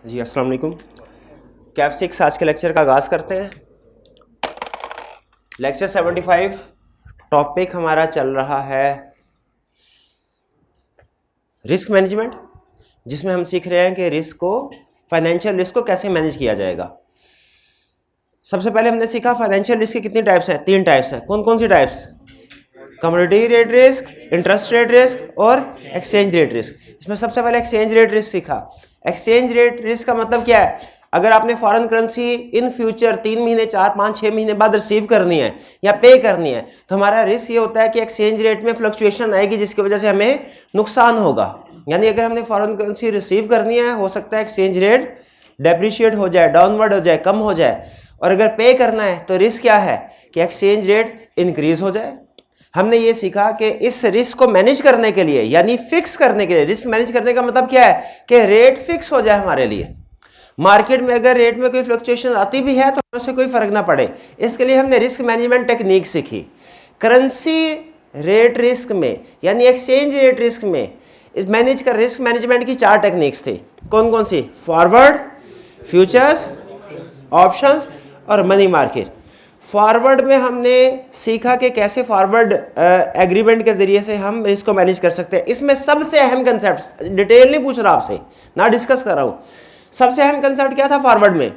जी अस्सलाम वालेकुम। कैफ 6 आज के लेक्चर का आगाज़ करते हैं। लेक्चर 75 टॉपिक हमारा चल रहा है रिस्क मैनेजमेंट, जिसमें हम सीख रहे हैं कि रिस्क को, फाइनेंशियल रिस्क को कैसे मैनेज किया जाएगा। सबसे पहले हमने सीखा फाइनेंशियल रिस्क के कितनी टाइप्स हैं, 3 टाइप्स हैं। कौन कौन सी types? Commodity rate risk, interest rate risk और एक्सचेंज रेट रिस्क। इसमें सबसे पहले एक्सचेंज रेट रिस्क सीखा। एक्सचेंज रेट रिस्क का मतलब क्या है? अगर आपने फॉरेन करेंसी इन फ्यूचर 3 महीने 4 5 6 महीने बाद रिसीव करनी है या पे करनी है, तो हमारा रिस्क ये होता है कि एक्सचेंज रेट में फ्लक्चुएशन आएगी जिसकी वजह से हमें नुकसान होगा। यानी अगर हमने फॉरेन करेंसी रिसीव करनी है, हो सकता है एक्सचेंज रेट डेप्रिशिएट हो जाए, डाउनवर्ड हो जाए, कम हो जाए। और अगर पे करना है तो रिस्क क्या है कि एक्सचेंज रेट इंक्रीज हो जाए। हमने ये सीखा कि इस रिस्क को मैनेज करने के लिए, यानी फिक्स करने के लिए, रिस्क मैनेज करने का मतलब क्या है कि रेट फिक्स हो जाए हमारे लिए। मार्केट में अगर रेट में कोई फ्लक्चुएशन आती भी है तो उससे कोई फर्क ना पड़े। इसके लिए हमने रिस्क मैनेजमेंट टेक्निक सीखी। करेंसी रेट रिस्क में यानी एक्सचेंज रेट रिस्क में इस मैनेज कर रिस्क मैनेजमेंट की 4 टेक्निक्स थी। कौन कौन सी? फॉरवर्ड, फ्यूचर्स, ऑप्शंस और मनी मार्केट। फॉरवर्ड में हमने सीखा कि कैसे फॉरवर्ड एग्रीमेंट के जरिए से हम रिस्क को मैनेज कर सकते हैं। इसमें सबसे अहम कंसेप्ट, डिटेल नहीं पूछ रहा आपसे, ना डिस्कस कर रहा हूँ, सबसे अहम कंसेप्ट क्या था फॉरवर्ड में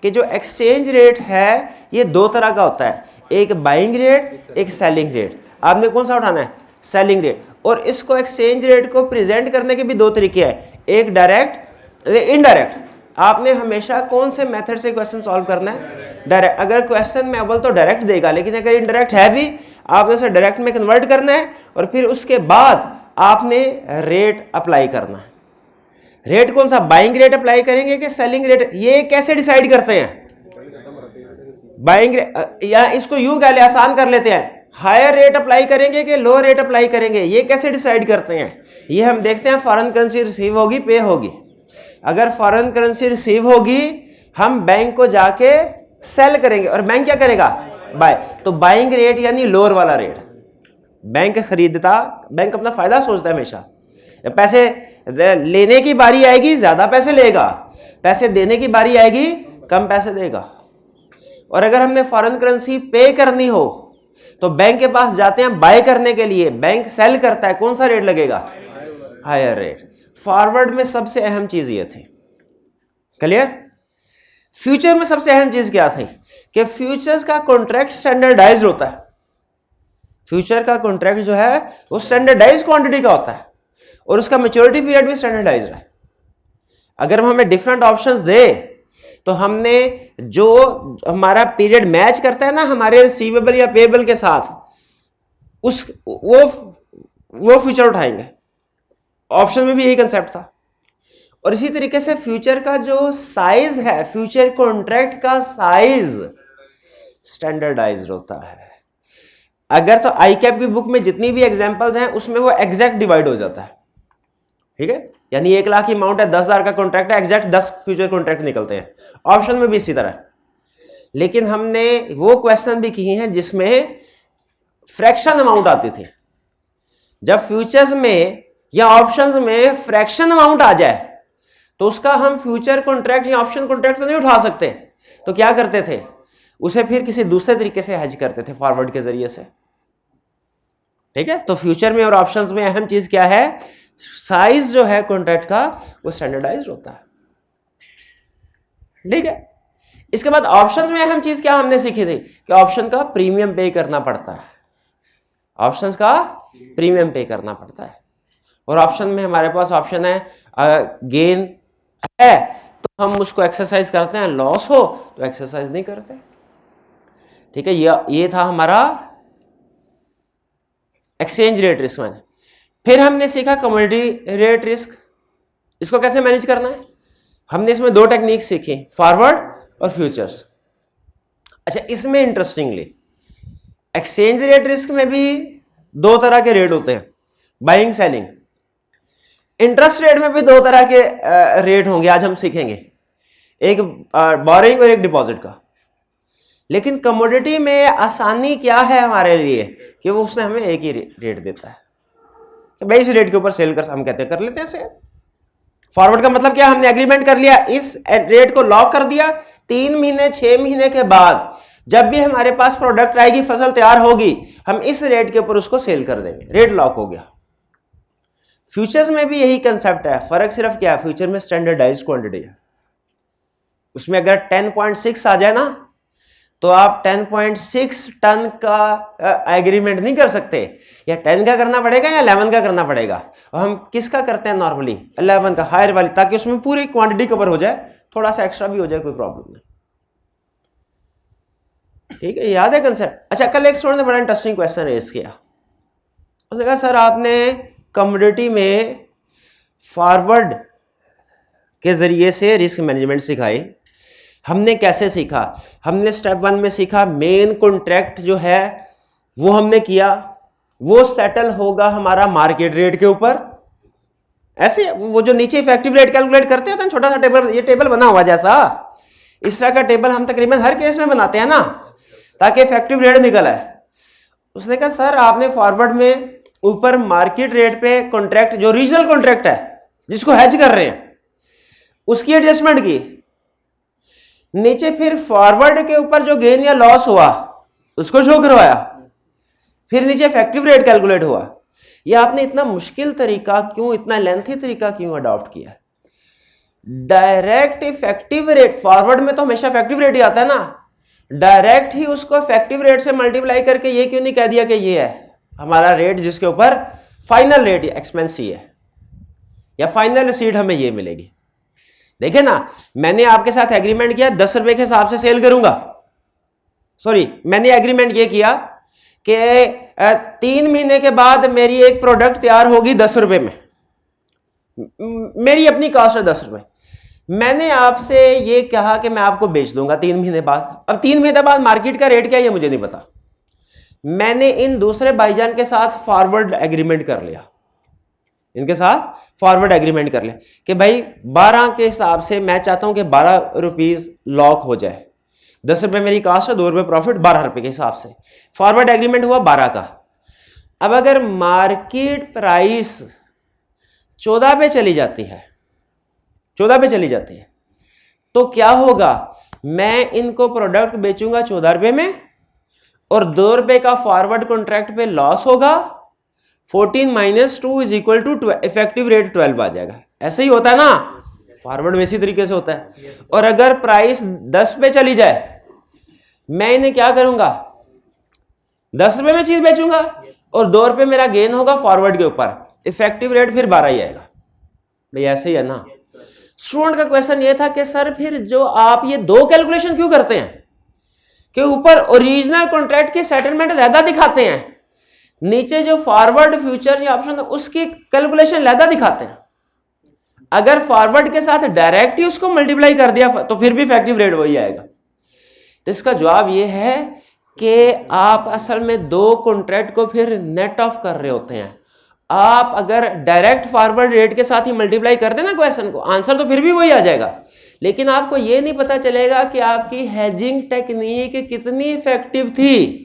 कि जो एक्सचेंज रेट है ये 2 तरह का होता है, एक बाइंग रेट, एक सेलिंग रेट। आपने कौन सा उठाना है? Selling rate. और इसको एक्सचेंज रेट को प्रेजेंट करने के भी 2 तरीके हैं, एक डायरेक्ट, इनडायरेक्ट। आपने हमेशा कौन से मेथड से क्वेश्चन सॉल्व करना है? डायरेक्ट। अगर क्वेश्चन में अव्वल तो डायरेक्ट देगा, लेकिन अगर इनडायरेक्ट है भी, आपने उसे डायरेक्ट में कन्वर्ट करना है और फिर उसके बाद आपने रेट अप्लाई करना है। रेट कौन सा? बाइंग रेट अप्लाई करेंगे कि सेलिंग रेट? ये कैसे डिसाइड करते हैं? बाइंग रेट, या इसको यूं कह ले, आसान कर लेते हैं, हायर रेट अप्लाई करेंगे कि लो रेट अप्लाई करेंगे, ये कैसे डिसाइड करते हैं? ये हम देखते हैं फॉरेन करेंसी रिसीव होगी, पे होगी। अगर फॉरेन करेंसी रिसीव होगी, हम बैंक को जाके सेल करेंगे और बैंक क्या करेगा? बाय। तो बाइंग रेट यानी लोअर वाला रेट। बैंक खरीदता, बैंक अपना फायदा सोचता है हमेशा। पैसे लेने की बारी आएगी ज्यादा पैसे लेगा, पैसे देने की बारी आएगी कम पैसे देगा। और अगर हमने फॉरेन करेंसी पे करनी हो तो बैंक के पास जाते हैं बाय करने के लिए, बैंक सेल करता है, कौन सा रेट लगेगा? Higher rate. फॉरवर्ड में सबसे अहम चीज ये थी। क्लियर? फ्यूचर में सबसे अहम चीज क्या थी कि फ्यूचर्स का कॉन्ट्रैक्ट स्टैंडर्डाइज होता है। फ्यूचर का कॉन्ट्रैक्ट जो है वो स्टैंडर्डाइज क्वांटिटी का होता है और उसका मैच्योरिटी पीरियड भी स्टैंडर्डाइज है। अगर वो हमें डिफरेंट ऑप्शंस दे तो हमने जो हमारा पीरियड मैच करता है ना हमारे रिसीवेबल या पेएबल के साथ, उस वो फ्यूचर उठाएंगे। ऑप्शन में भी यही कंसेप्ट था। और इसी तरीके से फ्यूचर का जो साइज है, फ्यूचर कॉन्ट्रैक्ट का साइज स्टैंडर्डाइज्ड होता है। अगर तो आईकैप की बुक में जितनी भी एग्जांपल्स हैं उसमें वो एग्जैक्ट डिवाइड हो जाता है। ठीक है, यानी 1 लाख की अमाउंट है, 10,000 का कॉन्ट्रैक्ट है, एग्जैक्ट 10 फ्यूचर कॉन्ट्रैक्ट निकलते हैं। ऑप्शन में भी इसी तरह। लेकिन हमने वो क्वेश्चन भी किए हैं जिसमें फ्रैक्शन अमाउंट आती थी। जब फ्यूचर्स में या ऑप्शंस में फ्रैक्शन अमाउंट आ जाए तो उसका हम फ्यूचर कॉन्ट्रैक्ट या ऑप्शन कॉन्ट्रैक्ट तो नहीं उठा सकते, तो क्या करते थे? उसे फिर किसी दूसरे तरीके से हेज करते थे, फॉरवर्ड के जरिए से। ठीक है, तो फ्यूचर में और ऑप्शंस में अहम चीज क्या है? साइज जो है कॉन्ट्रैक्ट का वो स्टैंडर्डाइज्ड होता है। ठीक है, इसके बाद ऑप्शंस में अहम चीज क्या हमने सीखी थी कि ऑप्शन का प्रीमियम पे करना पड़ता है। ऑप्शंस का प्रीमियम पे करना पड़ता है। और ऑप्शन में हमारे पास ऑप्शन है गेन है तो हम उसको एक्सरसाइज करते हैं, लॉस हो तो एक्सरसाइज नहीं करते। ठीक है, ये था हमारा एक्सचेंज रेट रिस्क में। फिर हमने सीखा कमोडिटी रेट रिस्क, इसको कैसे मैनेज करना है। हमने इसमें 2 टेक्निक सीखी, फॉरवर्ड और फ्यूचर्स। अच्छा, इसमें इंटरेस्टिंगली एक्सचेंज रेट रिस्क में भी 2 तरह के रेट होते हैं, बाइंग सेलिंग। इंटरेस्ट रेट में भी 2 तरह के रेट होंगे, आज हम सीखेंगे, एक बोरिंग और एक डिपॉजिट का। लेकिन कमोडिटी में आसानी क्या है हमारे लिए कि वो उसने हमें एक ही रेट देता है कि भाई इस रेट के ऊपर सेल कर, हम कहते हैं कर लेते हैं सेल। फॉरवर्ड का मतलब क्या, हमने एग्रीमेंट कर लिया, इस रेट को लॉक कर दिया, 3 महीने 6 महीने के बाद जब भी हमारे पास प्रोडक्ट आएगी, फसल तैयार होगी, हम इस रेट के ऊपर उसको सेल कर देंगे, रेट लॉक हो गया। फ्यूचर्स में भी यही कंसेप्ट है, फर्क सिर्फ क्या है, फ्यूचर में स्टैंडर्डाइज्ड क्वांटिटी है, उसमें अगर 10.6 आ जाए ना तो आप 10.6 टन का एग्रीमेंट नहीं कर सकते, या 10 का करना पड़ेगा या 11 का करना पड़ेगा, और हम किसका करते हैं नॉर्मली 11 का, हायर वाली, ताकि उसमें पूरी क्वांटिटी कवर हो जाए, थोड़ा सा एक्स्ट्रा भी हो जाए कोई प्रॉब्लम नहीं। ठीक है, याद है कंसेप्ट। अच्छा, कल एक स्टूडेंट ने बड़ा इंटरेस्टिंग क्वेश्चन रेज किया, उसने कहा सर आपने कमोडिटी में फॉरवर्ड के जरिए से रिस्क मैनेजमेंट सिखाई, हमने कैसे सीखा, हमने स्टेप 1 में सीखा मेन कॉन्ट्रैक्ट जो है वो हमने किया, वो सेटल होगा हमारा मार्केट रेट के ऊपर, ऐसे वो जो नीचे इफेक्टिव रेट कैलकुलेट करते हैं, छोटा सा टेबल, ये टेबल बना हुआ जैसा, इस तरह का टेबल हम तकरीबन हर केस में बनाते हैं ना, ताकि इफेक्टिव रेट निकल आए। उसने कहा सर आपने फॉरवर्ड में ऊपर मार्केट रेट पे कॉन्ट्रैक्ट, जो रीजनल कॉन्ट्रैक्ट है जिसको हेज कर रहे हैं, उसकी एडजस्टमेंट की, नीचे फिर फॉरवर्ड के ऊपर जो गेन या लॉस हुआ उसको शो करवाया, फिर नीचे इफेक्टिव रेट कैलकुलेट हुआ। ये आपने इतना मुश्किल तरीका क्यों, इतना लेंथी तरीका क्यों अडॉप्ट किया? डायरेक्ट इफेक्टिव रेट, फॉरवर्ड में तो हमेशा इफेक्टिव रेट ही आता है ना, डायरेक्ट ही उसको इफेक्टिव रेट से मल्टीप्लाई करके ये क्यों नहीं कह दिया कि ये है हमारा रेट जिसके ऊपर फाइनल रेट एक्सपेंस ही है, या फाइनल रिसीट हमें ये मिलेगी। देखिए ना, मैंने आपके साथ एग्रीमेंट किया 10 रुपए के हिसाब से सेल करूंगा, सॉरी मैंने एग्रीमेंट ये किया कि 3 महीने के बाद मेरी एक प्रोडक्ट तैयार होगी 10 रुपए में, मेरी अपनी कॉस्ट है 10 रुपए, मैंने आपसे ये कहा कि मैं आपको बेच दूंगा 3 महीने बाद। अब 3 महीने बाद मार्केट का रेट क्या है ये मुझे नहीं पता, मैंने इन दूसरे भाईजान के साथ फॉरवर्ड एग्रीमेंट कर लिया, इनके साथ फॉरवर्ड एग्रीमेंट कर लिया कि भाई 12 के हिसाब से मैं चाहता हूं कि 12 रुपीज लॉक हो जाए, 10 रुपए मेरी कास्ट है, 2 रुपए प्रॉफिट, 12 रुपए के हिसाब से फॉरवर्ड एग्रीमेंट हुआ 12 का। अब अगर मार्केट प्राइस 14 पे चली जाती है, 14 पे चली जाती है, तो क्या होगा, मैं इनको प्रोडक्ट बेचूंगा 14 रुपए में और 2 रुपए का फॉरवर्ड कॉन्ट्रैक्ट पे लॉस होगा, 14 - 2 = इफेक्टिव रेट 12 आ जाएगा। ऐसे ही होता है ना, फॉरवर्ड में इसी तरीके से होता है। और अगर प्राइस 10 पे चली जाए, मैं इन्हें क्या करूंगा, 10 रुपए में चीज बेचूंगा और 2 रुपए मेरा गेन होगा फॉरवर्ड के ऊपर, इफेक्टिव रेट फिर 12 ही आएगा। भाई ऐसे ही है ना। स्टूडेंट का क्वेश्चन ये था कि सर फिर जो आप ये 2 कैलकुलेशन क्यों करते हैं कि ऊपर ओरिजिनल कॉन्ट्रैक्ट की सेटलमेंट ज्यादा दिखाते हैं, नीचे जो फॉरवर्ड फ्यूचर या ऑप्शन उसकी कैलकुलेशन ज्यादा दिखाते हैं। अगर फॉरवर्ड के साथ डायरेक्ट ही उसको मल्टीप्लाई कर दिया तो फिर भी इफेक्टिव रेट वही आएगा। तो इसका जवाब ये है कि आप असल में 2 कॉन्ट्रैक्ट को फिर नेट ऑफ कर रहे होते हैं। आप अगर डायरेक्ट फॉरवर्ड रेट के साथ ही मल्टीप्लाई कर देना क्वेश्चन को, आंसर तो फिर भी वही आ जाएगा, लेकिन आपको ये नहीं पता चलेगा कि आपकी हेजिंग टेक्निक कितनी इफेक्टिव थी,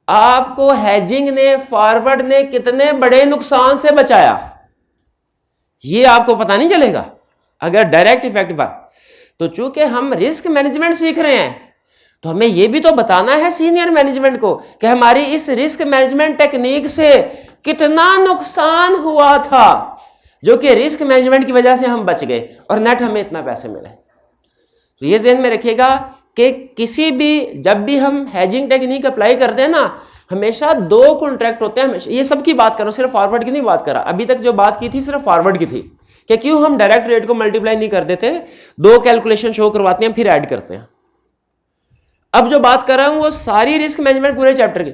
आपको हेजिंग ने, फॉरवर्ड ने कितने बड़े नुकसान से बचाया, ये आपको पता नहीं चलेगा अगर डायरेक्ट इफेक्टिव। तो चूंकि हम रिस्क मैनेजमेंट सीख रहे हैं तो हमें यह भी तो बताना है सीनियर मैनेजमेंट को कि हमारी इस रिस्क मैनेजमेंट टेक्निक से कितना नुकसान हुआ था, जो कि रिस्क मैनेजमेंट की वजह से हम बच गए और नेट हमें इतना पैसे मिले। तो ये ध्यान में रखिएगा कि किसी भी, जब भी हम हेजिंग टेक्निक अप्लाई करते हैं ना, हमेशा 2 कॉन्ट्रैक्ट होते हैं, हमेशा। ये सबकी बात कर रहा हूं, सिर्फ फॉरवर्ड की नहीं बात कर रहा, अभी तक जो बात की थी सिर्फ फॉरवर्ड की थी कि क्यों हम डायरेक्ट रेट को मल्टीप्लाई नहीं कर देते, 2 कैलकुलेशन शो करवाते हैं फिर ऐड करते हैं। अब जो बात कर रहा हूं वो सारी रिस्क मैनेजमेंट पूरे चैप्टर की।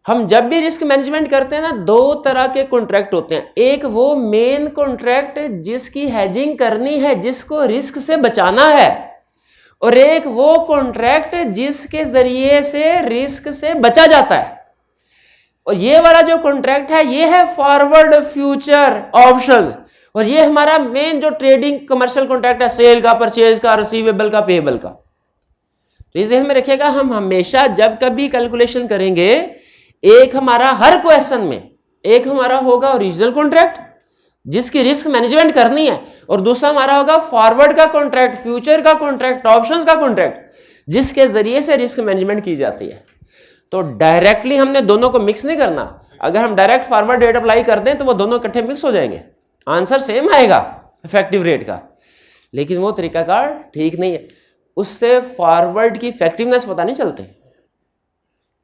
हम जब भी रिस्क मैनेजमेंट करते हैं ना, 2 तरह के कॉन्ट्रैक्ट होते हैं, एक वो मेन कॉन्ट्रैक्ट जिसकी हेजिंग करनी है, जिसको रिस्क से बचाना है, और एक वो कॉन्ट्रैक्ट जिसके जरिए से रिस्क से बचा जाता है। और ये वाला जो कॉन्ट्रैक्ट है ये है फॉरवर्ड फ्यूचर ऑप्शंस, और ये हमारा मेन जो ट्रेडिंग कमर्शियल कॉन्ट्रैक्ट है, सेल का, परचेज का, रिसीवेबल का, पेएबल का। तो इस ध्यान में रखिएगा, हम हमेशा जब कभी कैलकुलेशन करेंगे, एक हमारा हर क्वेश्चन में एक हमारा होगा ओरिजिनल कॉन्ट्रैक्ट जिसकी रिस्क मैनेजमेंट करनी है, और दूसरा हमारा होगा फॉरवर्ड का कॉन्ट्रैक्ट, फ्यूचर का कॉन्ट्रैक्ट, ऑप्शंस का कॉन्ट्रैक्ट, जिसके जरिए से रिस्क मैनेजमेंट की जाती है। तो डायरेक्टली हमने दोनों को मिक्स नहीं करना। अगर हम डायरेक्ट फॉरवर्ड रेट अप्लाई कर दें तो वो दोनों इकट्ठे मिक्स हो जाएंगे, आंसर सेम आएगा इफेक्टिव रेट का, लेकिन वो तरीकाकार ठीक नहीं है, उससे फॉरवर्ड की इफेक्टिवनेस पता नहीं चलती।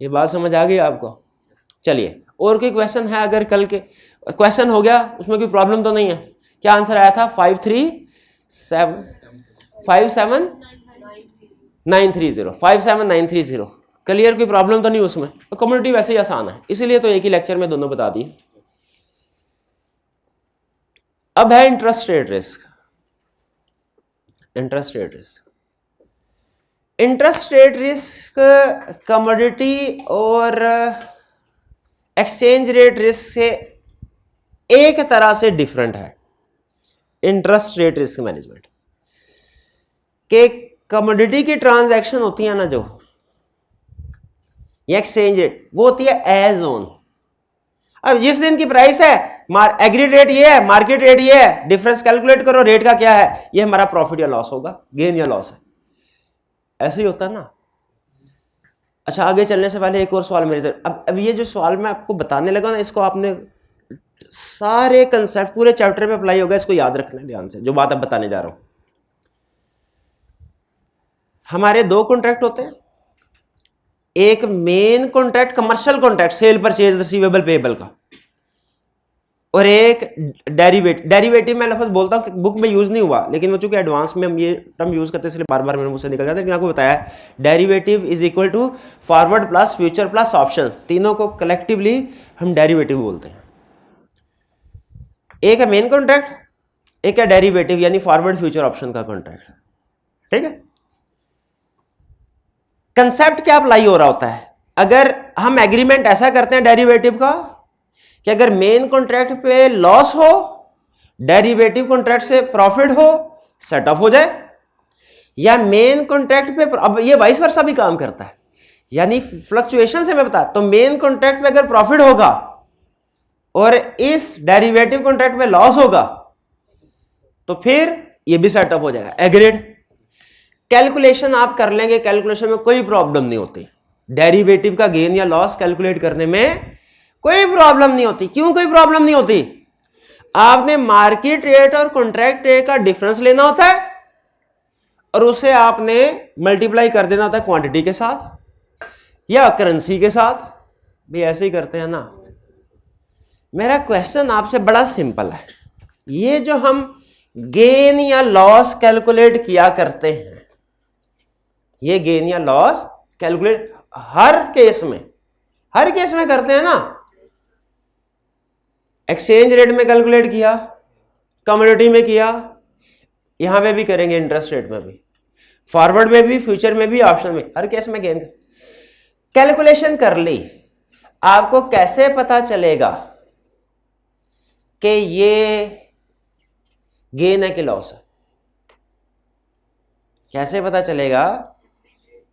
ये बात समझ आ गई आपको? चलिए, और कोई क्वेश्चन है? अगर कल के क्वेश्चन हो गया उसमें कोई प्रॉब्लम तो नहीं है? क्या आंसर आया था? 57930। क्लियर? कोई प्रॉब्लम तो नहीं उसमें? तो कम्युनिटी वैसे ही आसान है, इसीलिए तो एक ही लेक्चर में दोनों बता दिए। अब है interest rate risk. Interest rate risk commodity और एक्सचेंज रेट रिस्क से एक तरह से डिफरेंट है। इंटरेस्ट रेट रिस्क मैनेजमेंट के कमोडिटी की ट्रांजैक्शन होती है ना, जो ये एक्सचेंज रेट, वो होती है एज ऑन। अब जिस दिन की प्राइस है, एग्रीड रेट ये है, मार्केट रेट ये है, डिफरेंस कैलकुलेट करो रेट का क्या है, ये हमारा प्रॉफिट या लॉस होगा, गेन या लॉस है, ऐसे ही होता है ना। अच्छा, आगे चलने से पहले एक और सवाल मेरे से, अब ये जो सवाल मैं आपको बताने लगा ना, इसको आपने सारे कंसेप्ट पूरे चैप्टर पे अप्लाई होगा, इसको याद रखना ध्यान से, जो बात अब बताने जा रहा हूं। हमारे दो कॉन्ट्रैक्ट होते हैं, एक main contract commercial contract cell purchase receivable payable का, और एक डेरिवेटिव मैं लफ्ज बोलता हूं, बुक में यूज नहीं हुआ, लेकिन वो चूंकि एडवांस में हम ये टर्म यूज करते हैं इसलिए बार बार मेरे मुंह से निकल जाता है, लेकिन आपको बताया derivative is equal to forward plus future plus option, तीनों को कलेक्टिवली हम डेरिवेटिव बोलते हैं। एक है मेन कॉन्ट्रैक्ट, एक है डेरिवेटिव यानी फॉरवर्ड फ्यूचर ऑप्शन का कॉन्ट्रैक्ट। ठीक है, कंसेप्ट क्या अप्लाई हो रहा होता है? अगर हम एग्रीमेंट ऐसा करते हैं डेरिवेटिव का कि अगर मेन कॉन्ट्रैक्ट पे लॉस हो, डेरिवेटिव कॉन्ट्रैक्ट से प्रॉफिट हो, सेट ऑफ हो जाए, या मेन कॉन्ट्रैक्ट पे, अब ये वाइस वर्सा भी काम करता है, यानी फ्लक्चुएशन से मैं बता, तो मेन कॉन्ट्रैक्ट पे अगर प्रॉफिट होगा और इस डेरिवेटिव कॉन्ट्रैक्ट पे लॉस होगा, तो फिर ये भी सेट ऑफ हो जाएगा, एग्रीड। कैलकुलेशन आप कर लेंगे, कैलकुलेशन में कोई प्रॉब्लम नहीं होती, डेरिवेटिव का गेन या लॉस कैलकुलेट करने में कोई प्रॉब्लम नहीं होती। क्यों कोई प्रॉब्लम नहीं होती? आपने मार्केट रेट और कॉन्ट्रैक्ट रेट का डिफरेंस लेना होता है और उसे आपने मल्टीप्लाई कर देना होता है क्वांटिटी के साथ या करेंसी के साथ, भी ऐसे ही करते हैं ना। मेरा क्वेश्चन आपसे बड़ा सिंपल है, ये जो हम गेन या लॉस कैलकुलेट किया करते हैं, ये गेन या लॉस कैलकुलेट हर केस में करते हैं ना। एक्सचेंज रेट में कैलकुलेट किया, कमोडिटी में किया, यहां पे भी करेंगे, इंटरेस्ट रेट में भी, फॉरवर्ड में भी, फ्यूचर में भी, ऑप्शन में, हर केस में गेन कैलकुलेशन कर ली। आपको कैसे पता चलेगा कि ये गेन है कि लॉस है? कैसे पता चलेगा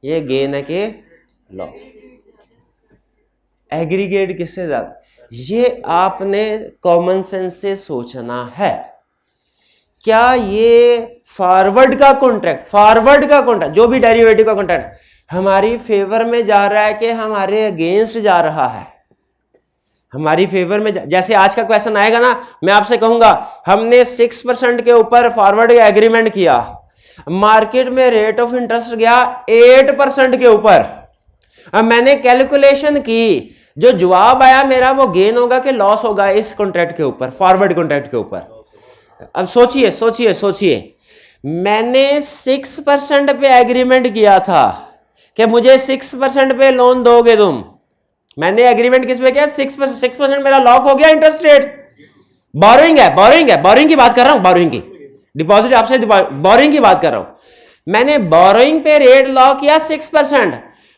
ये गेन है कि लॉस? एग्रीगेट किससे ज्यादा? ये आपने कॉमन सेंस से सोचना है। क्या ये फॉरवर्ड का कॉन्ट्रैक्ट जो भी डेरिवेटिव का कॉन्ट्रैक्ट हमारी फेवर में जा रहा है कि हमारे अगेंस्ट जा रहा है? हमारी फेवर में जैसे आज का क्वेश्चन आएगा ना, मैं आपसे कहूंगा हमने 6% के ऊपर फॉरवर्ड एग्रीमेंट किया, मार्केट में रेट ऑफ इंटरेस्ट गया 8% के ऊपर, अब मैंने कैलकुलेशन की, जो जवाब आया मेरा वो गेन होगा कि लॉस होगा इस कॉन्ट्रैक्ट के ऊपर, फॉरवर्ड कॉन्ट्रैक्ट के ऊपर? अब सोचिए, मैंने 6% पे एग्रीमेंट किया था कि मुझे 6% पे लोन दोगे तुम। मैंने एग्रीमेंट किस पे किया? 6% मेरा लॉक हो गया इंटरेस्ट रेट। बोरोइंग की बात कर रहा हूं, बोरोइंग की, डिपॉजिट आपसे बोरोइंग की बात कर रहा हूं। मैंने बोरोइंग पे रेट लॉक किया 6%,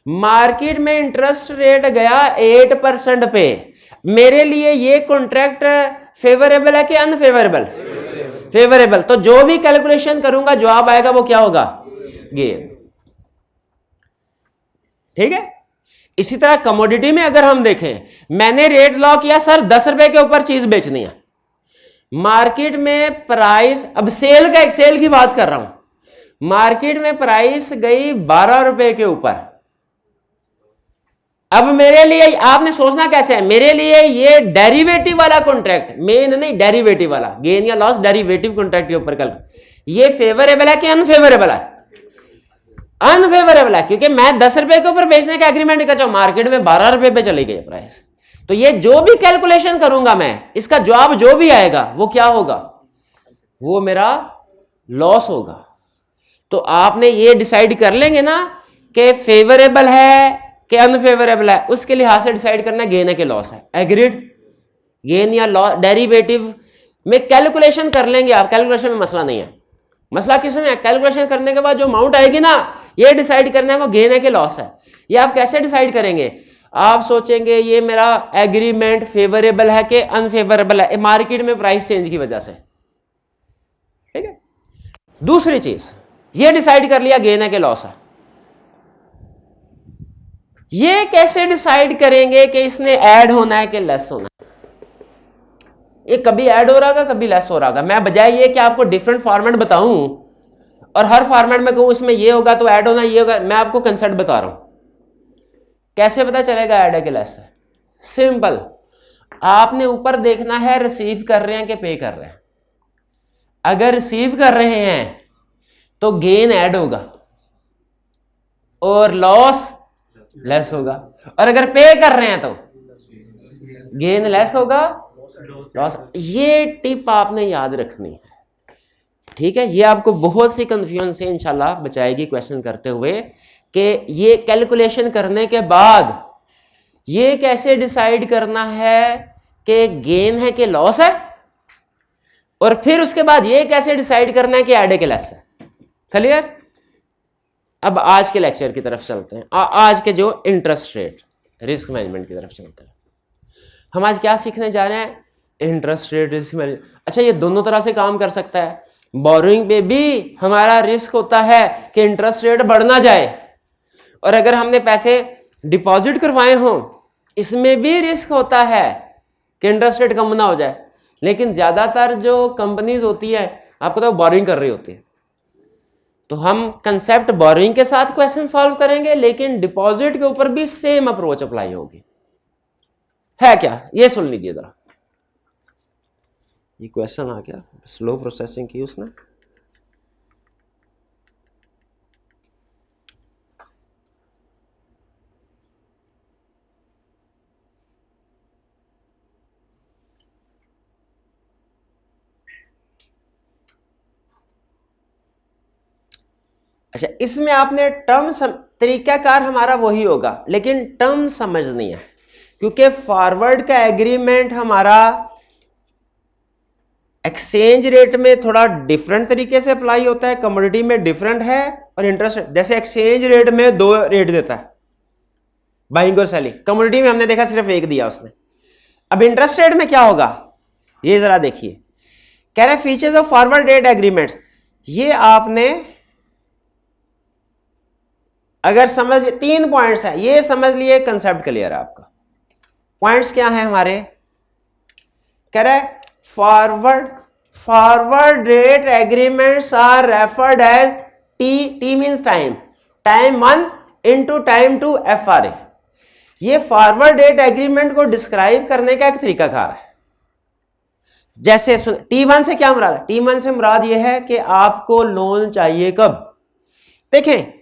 मार्केट में इंटरेस्ट रेट गया 8% पे, मेरे लिए ये कॉन्ट्रैक्ट फेवरेबल है कि अनफेवरेबल? फेवरेबल। तो जो भी कैलकुलेशन करूंगा जवाब आएगा वो क्या होगा? गेन। ठीक है, इसी तरह कमोडिटी में अगर हम देखें, मैंने रेट लॉक किया सर 10 रुपए के ऊपर चीज बेचनी है, मार्केट में प्राइस, अब सेल की बात कर रहा हूं, मार्केट में प्राइस गई 12 रुपए के ऊपर। अब मेरे लिए आपने सोचना कैसे है, मेरे लिए ये डेरिवेटिव वाला कॉन्ट्रैक्ट, मेन नहीं डेरिवेटिव वाला, गेन या लॉस डेरिवेटिव कॉन्ट्रैक्ट के ऊपर कल, ये फेवरेबल है कि अनफेवरेबल है? अनफेवरेबल है, क्योंकि मैं 10 रुपए के ऊपर बेचने का एग्रीमेंट कर चाहूं, मार्केट में 12 रुपए पे चली गई प्राइस। तो ये जो भी कैलकुलेशन करूंगा मैं, इसका जवाब जो भी आएगा वो क्या होगा? वो मेरा लॉस होगा। तो आपने ये डिसाइड कर लेंगे ना कि फेवरेबल है कि अनफेवरेबल है, उसके लिहाज से डिसाइड करना गेन है कि लॉस है। एग्रीड? गेन या लॉस डेरिवेटिव में कैलकुलेशन कर लेंगे आप, कैलकुलेशन में मसला नहीं है। मसला किसमें है? कैलकुलेशन करने के बाद जो अमाउंट आएगी ना, ये डिसाइड करना है वो गेन है कि लॉस है। ये आप कैसे डिसाइड करेंगे? आप सोचेंगे ये मेरा एग्रीमेंट फेवरेबल है कि अनफेवरेबल है, मार्केट में प्राइस चेंज की वजह से। ठीक है। दूसरी चीज, ये डिसाइड कर लिया गेन है कि लॉस है, ये कैसे डिसाइड करेंगे कि इसने ऐड होना है कि लेस होना है? ये कभी ऐड हो रहा होगा, कभी लेस हो रहा होगा। मैं बजाय ये कि आपको डिफरेंट फॉर्मेट बताऊं और हर फॉर्मेट में कहूं इसमें ये होगा तो ऐड होना, ये होगा, मैं आपको कंसेप्ट बता रहा हूं। कैसे पता चलेगा ऐड है कि लेस है? सिंपल, आपने ऊपर देखना है रिसीव कर रहे हैं कि पे कर रहे हैं। अगर रिसीव कर रहे हैं तो गेन ऐड होगा और लॉस लेस होगा, और अगर पे कर रहे हैं तो गेन लेस होगा, लॉस। ये टिप आपने याद रखनी है, ठीक है। ये आपको बहुत सी कंफ्यूजन से इंशाल्लाह बचाएगी क्वेश्चन करते हुए, कि ये कैलकुलेशन करने के बाद ये कैसे डिसाइड करना है कि गेन है कि लॉस है, और फिर उसके बाद ये कैसे डिसाइड करना है कि ऐड है कि लेस है। क्लियर? अब आज के लेक्चर की तरफ चलते हैं, आज के जो इंटरेस्ट रेट रिस्क मैनेजमेंट की तरफ चलते हैं। हम आज क्या सीखने जा रहे हैं? Interest rate risk management. अच्छा, ये दोनों तरह से काम कर सकता है। बोरोइंग पे भी हमारा रिस्क होता है कि इंटरेस्ट रेट बढ़ ना जाए, और अगर हमने पैसे डिपॉजिट करवाए हों इसमें भी रिस्क होता है कि इंटरेस्ट रेट कम ना हो जाए। लेकिन ज्यादातर जो कंपनीज होती है आपको तो बोरोइंग कर रही होती है, तो हम कंसेप्ट बोरोइंग के साथ क्वेश्चन सॉल्व करेंगे, लेकिन डिपॉजिट के ऊपर भी सेम अप्रोच अप्लाई होगी। है क्या? ये सुन लीजिए जरा। ये क्वेश्चन आ गया, स्लो प्रोसेसिंग की उसने। अच्छा, इसमें आपने टर्म तरीकाकार हमारा वही होगा, लेकिन टर्म समझनी है, क्योंकि फॉरवर्ड का एग्रीमेंट हमारा एक्सचेंज रेट में थोड़ा डिफरेंट तरीके से अप्लाई होता है, कमोडिटी में डिफरेंट है, और इंटरेस्ट जैसे एक्सचेंज रेट में 2 रेट देता है, बाइंग और सेलिंग। कमोडिटी में हमने देखा सिर्फ एक दिया उसने। अब इंटरेस्ट रेट में क्या होगा ये जरा देखिए। कह रहे features of forward rate agreements, ये आपने अगर समझ 3 पॉइंट्स हैं, ये समझ लिए कंसेप्ट क्लियर है आपका। पॉइंट्स क्या हैं हमारे? कह रहे forward rate agreements are referred as T means time 1 into time 2 FRA। ये फॉरवर्ड रेट एग्रीमेंट को डिस्क्राइब करने का एक तरीकाकार है। जैसे T1 से क्या मुराद है? T1 से मुराद यह है कि आपको लोन चाहिए कब। देखें,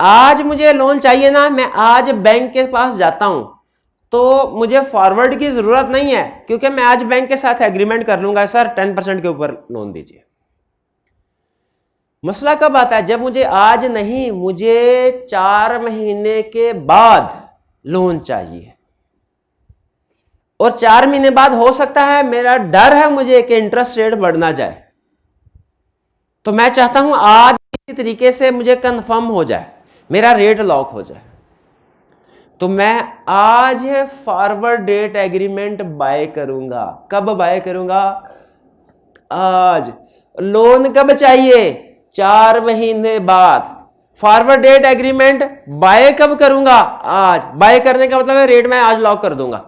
आज मुझे लोन चाहिए ना, मैं आज बैंक के पास जाता हूं तो मुझे फॉरवर्ड की जरूरत नहीं है, क्योंकि मैं आज बैंक के साथ एग्रीमेंट कर लूंगा, सर 10% के ऊपर लोन दीजिए। मसला कब आता है? जब मुझे आज नहीं, मुझे 4 महीने के बाद लोन चाहिए, और 4 महीने बाद हो सकता है, मेरा डर है मुझे कि इंटरेस्ट रेट बढ़ ना जाए, तो मैं चाहता हूं आज इसी तरीके से मुझे कंफर्म हो जाए, मेरा रेट लॉक हो जाए, तो मैं आज फॉरवर्ड रेट एग्रीमेंट बाय करूंगा। कब बाय करूंगा? आज। लोन कब चाहिए? 4 महीने बाद। फॉरवर्ड रेट एग्रीमेंट बाय कब करूंगा? आज। बाय करने का मतलब है रेट मैं आज लॉक कर दूंगा।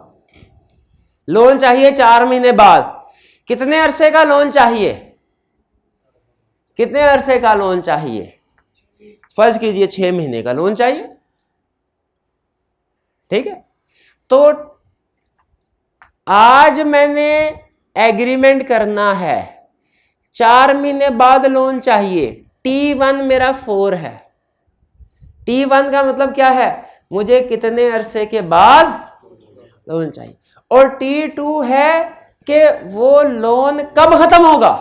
लोन चाहिए 4 महीने बाद। कितने अरसे का लोन चाहिए, कितने अरसे का लोन चाहिए, फर्ज कीजिए 6 महीने का लोन चाहिए, ठीक है। तो आज मैंने एग्रीमेंट करना है, 4 महीने बाद लोन चाहिए, T1 मेरा 4 है। T1 का मतलब क्या है, मुझे कितने अरसे के बाद लोन चाहिए, और T2 है कि वो लोन कब खत्म होगा।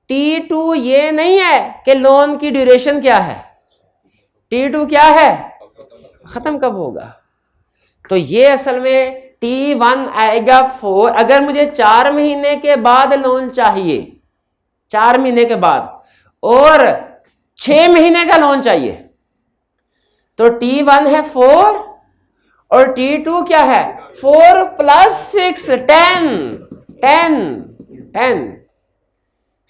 T2 ये नहीं है कि लोन की ड्यूरेशन क्या है, T2 क्या है, खत्म कब होगा। तो ये असल में T1 आएगा 4। अगर मुझे 4 महीने के बाद लोन चाहिए, 4 महीने के बाद, और 6 महीने का लोन चाहिए, तो T1 है 4 और T2 क्या है 4 + 6 10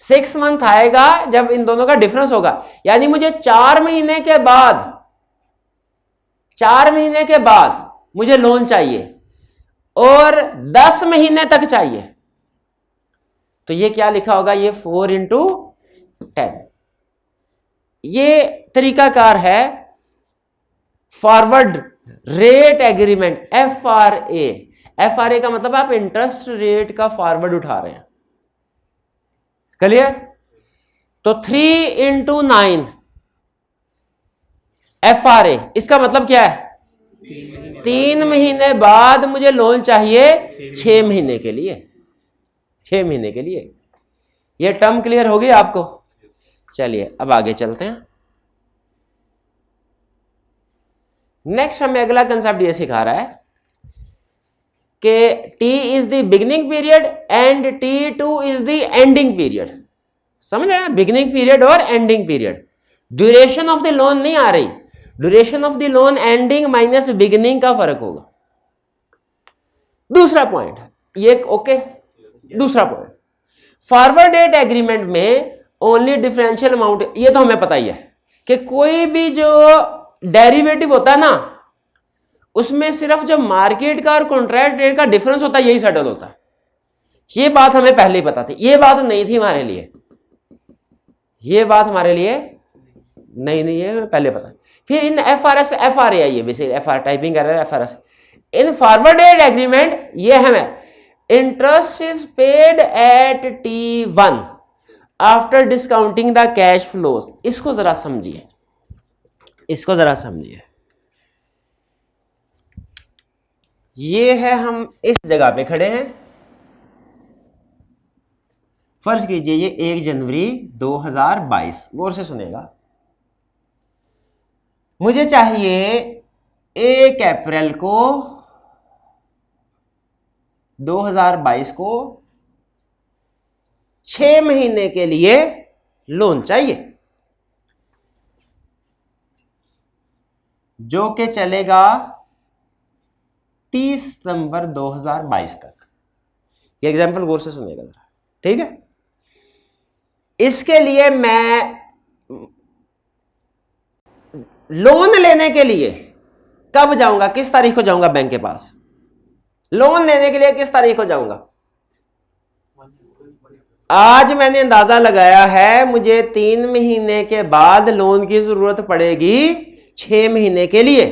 6 मंथ आएगा जब इन दोनों का डिफरेंस होगा। यानी मुझे 4 महीने के बाद, 4 महीने के बाद मुझे लोन चाहिए और 10 महीने तक चाहिए, तो ये क्या लिखा होगा, ये 4 × 10। ये तरीकाकार है फॉरवर्ड रेट एग्रीमेंट, FRA का मतलब आप इंटरेस्ट रेट का फॉरवर्ड उठा रहे हैं, क्लियर। तो 3 × 9 FRA, इसका मतलब क्या है, 3 महीने बाद मुझे लोन चाहिए 6 महीने के लिए, 6 महीने के लिए। ये टर्म क्लियर हो गई आपको। चलिए अब आगे चलते हैं। नेक्स्ट हमें अगला कंसेप्ट ये सिखा रहा है कि T is the beginning period and T2 is the ending period. समझ रहे हैं, बिगिनिंग पीरियड और ending period. Duration of the loan नहीं आ रही, duration of the loan ending minus beginning का फर्क होगा। दूसरा पॉइंट ये ओके। दूसरा पॉइंट, फॉरवर्ड रेट एग्रीमेंट में ओनली डिफरेंशियल अमाउंट, ये तो हमें पता ही है कि कोई भी जो डेरिवेटिव होता है ना, उसमें सिर्फ जो मार्केट का और कॉन्ट्रैक्ट रेट का डिफरेंस होता है यही सेटल होता है। ये बात हमें पहले ही पता थी, ये बात नहीं थी हमारे लिए, ये बात हमारे लिए नहीं है, हमें पहले पता। फिर इन FRA आई है, बेसिकली FR टाइपिंग कर रहे हैं FRS। In forward rate agreement ये हमें interest is paid at T1 after discounting the cash flows. इसको जरा समझिए, इसको जरा समझिए। ये है, हम इस जगह पे खड़े हैं, फर्ज कीजिए ये 1 जनवरी 2022, गौर से सुनेगा। मुझे चाहिए 1 अप्रैल को 2022 को 6 महीने के लिए लोन चाहिए, जो कि चलेगा 30 सितंबर 2022 तक। ये एग्जाम्पल गौर से सुनेगा जरा, ठीक है। इसके लिए मैं लोन लेने के लिए कब जाऊंगा, किस तारीख को जाऊंगा बैंक के पास, लोन लेने के लिए किस तारीख को जाऊंगा। आज मैंने अंदाजा लगाया है मुझे 3 महीने के बाद लोन की जरूरत पड़ेगी 6 महीने के लिए।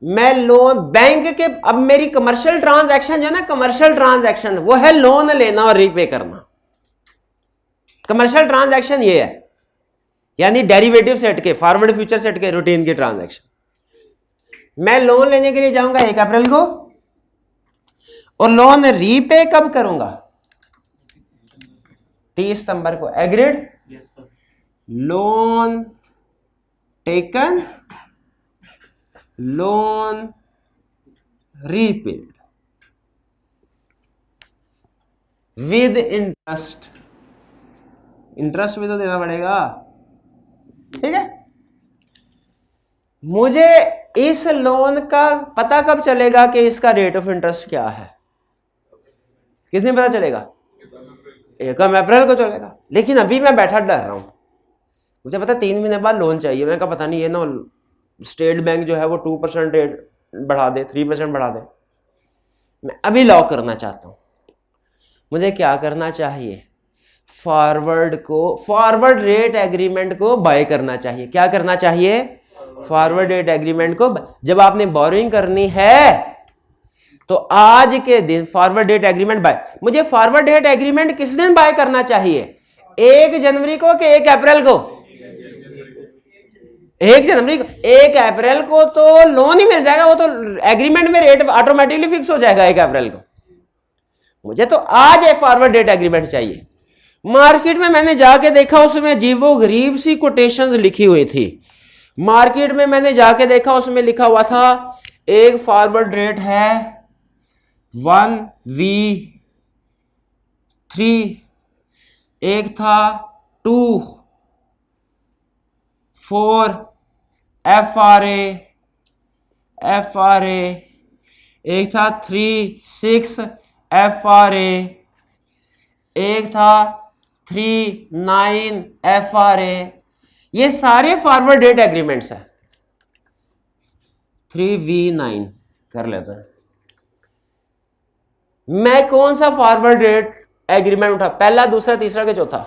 मैं लोन बैंक के, अब मेरी कमर्शियल ट्रांजैक्शन जो है ना, कमर्शियल ट्रांजैक्शन वो है लोन लेना और रीपे करना। कमर्शियल ट्रांजैक्शन ये है, यानी डेरिवेटिव सेट के, फॉरवर्ड फ्यूचर सेट के रूटीन की ट्रांजैक्शन। मैं लोन लेने के लिए जाऊंगा 1 अप्रैल को, और लोन रीपे कब करूंगा, 30 सितंबर को। Agreed, loan taken, loan repaid with interest. Interest भी तो देना पड़ेगा, ठीक है। मुझे इस लोन का पता कब चलेगा कि इसका रेट ऑफ इंटरेस्ट क्या है, किसने पता चलेगा, 1 अप्रैल को चलेगा। लेकिन अभी मैं बैठा डर रहा हूं, मुझे पता 3 महीने बाद लोन चाहिए। मैं कहा पता नहीं, ये ना स्टेट बैंक जो है वो 2% रेट बढ़ा दे, 3% बढ़ा दे। मैं अभी लॉक करना चाहता हूं, मुझे क्या करना चाहिए? फॉरवर्ड रेट एग्रीमेंट को बाय करना चाहिए। क्या करना चाहिए? फॉरवर्ड रेट एग्रीमेंट को। जब आपने बोरोइंग करनी है तो आज के दिन फॉरवर्ड रेट एग्रीमेंट बाय। मुझे फॉरवर्ड रेट एग्रीमेंट किस दिन बाय करना चाहिए? 1 जनवरी को कि 1 अप्रैल को? 1 जनवरी को। 1 अप्रैल को तो लोन ही मिल जाएगा, वो तो एग्रीमेंट में रेट ऑटोमेटिकली फिक्स हो जाएगा 1 अप्रैल को। मुझे तो आज फॉरवर्ड रेट एग्रीमेंट चाहिए। मार्केट में मैंने जाके देखा, उसमें अजीबो गरीब सी कोटेशंस लिखी हुई थी। मार्केट में मैंने जाके देखा, उसमें लिखा हुआ था एक फॉरवर्ड रेट है 1v3, एक था 2-4 FRA, एक था 3-6 FRA, एक था 3-9 FRA। ये सारे फॉरवर्ड रेट एग्रीमेंट्स है। 3v9 कर लेते हैं। मैं कौन सा फॉरवर्ड रेट एग्रीमेंट उठा? पहला, दूसरा, तीसरा के चौथा?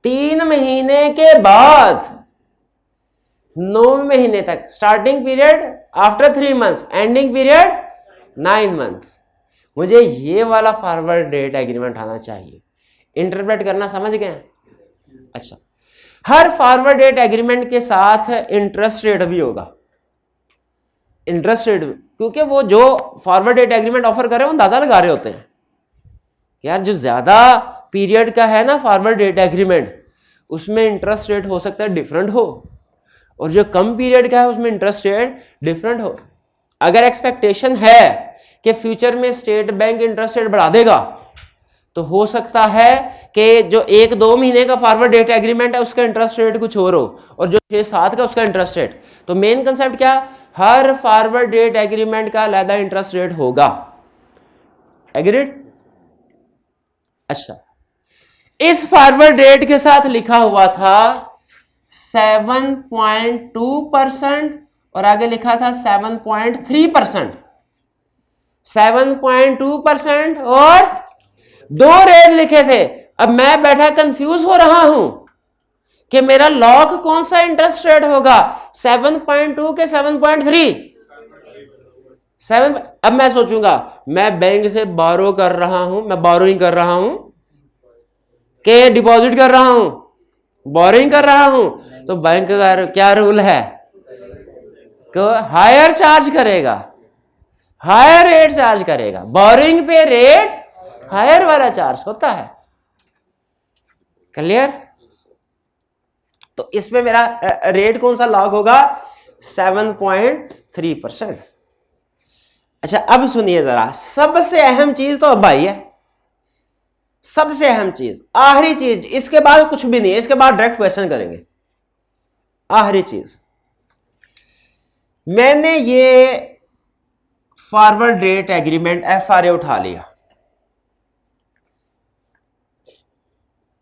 3 महीने के बाद 9 महीने तक, starting period after 3 months, ending period 9 months. मुझे ये वाला फॉरवर्ड रेट एग्रीमेंट आना चाहिए। इंटरप्रेट करना समझ गए? अच्छा, हर फॉरवर्ड रेट एग्रीमेंट के साथ इंटरेस्ट रेट भी होगा। इंटरेस्ट रेट, क्योंकि वो जो फॉरवर्ड रेट एग्रीमेंट ऑफर कर रहे हैं वो अंदाजा लगा रहे होते हैं यार, जो ज्यादा पीरियड का है ना फॉरवर्ड रेट एग्रीमेंट, उसमें इंटरेस्ट रेट हो सकता है डिफरेंट हो, और जो कम पीरियड का है उसमें इंटरेस्ट रेट डिफरेंट हो। अगर एक्सपेक्टेशन है कि फ्यूचर में स्टेट बैंक इंटरेस्ट रेट बढ़ा देगा, तो हो सकता है कि जो 1-2 महीने का फॉरवर्ड रेट एग्रीमेंट है उसका इंटरेस्ट रेट कुछ और हो, और जो 6-7 का उसका इंटरेस्ट रेट। तो मेन कंसेप्ट क्या? हर फॉरवर्ड रेट एग्रीमेंट का अलग इंटरेस्ट रेट होगा। एग्रीड? अच्छा, इस फॉरवर्ड रेट के साथ लिखा हुआ था 7.2% और आगे लिखा था 7.3%। 7.2% और 2 रेट लिखे थे। अब मैं बैठा कंफ्यूज हो रहा हूं कि मेरा लॉक कौन सा इंटरेस्ट रेट होगा, 7.2 के 7.3? 7। अब मैं सोचूंगा मैं बैंक से बोरो कर रहा हूं, मैं बोरोइंग कर रहा हूं कि डिपॉजिट कर रहा हूं? बोरोइंग कर रहा हूं। तो बैंक का क्या रूल है कि हायर चार्ज करेगा, हायर रेट चार्ज करेगा। बोरोइंग पे रेट हायर वाला चार्ज होता है। क्लियर? तो इसमें मेरा रेट कौन सा लॉक होगा? 7.3%। अच्छा, अब सुनिए जरा, सबसे अहम चीज तो अब आई है, सबसे अहम चीज, आखिरी चीज, इसके बाद कुछ भी नहीं है, इसके बाद डायरेक्ट क्वेश्चन करेंगे। आखिरी चीज, मैंने ये फॉरवर्ड रेट एग्रीमेंट FRA उठा लिया,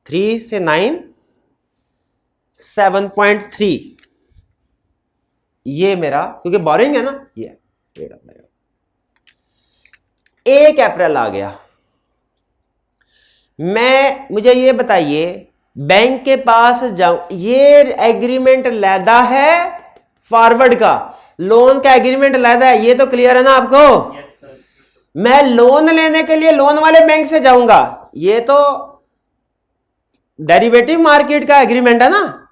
3 से 9, 7.3, ये मेरा, क्योंकि बोरिंग है ना, ये 1 अप्रैल आ गया। मुझे ये बताइए, बैंक के पास जाऊं, ये एग्रीमेंट लैदा है फॉरवर्ड का, लोन का एग्रीमेंट लैदा है, ये तो क्लियर है ना आपको? मैं लोन लेने के लिए लोन वाले बैंक से जाऊंगा, ये तो डेरिवेटिव मार्केट का एग्रीमेंट है ना,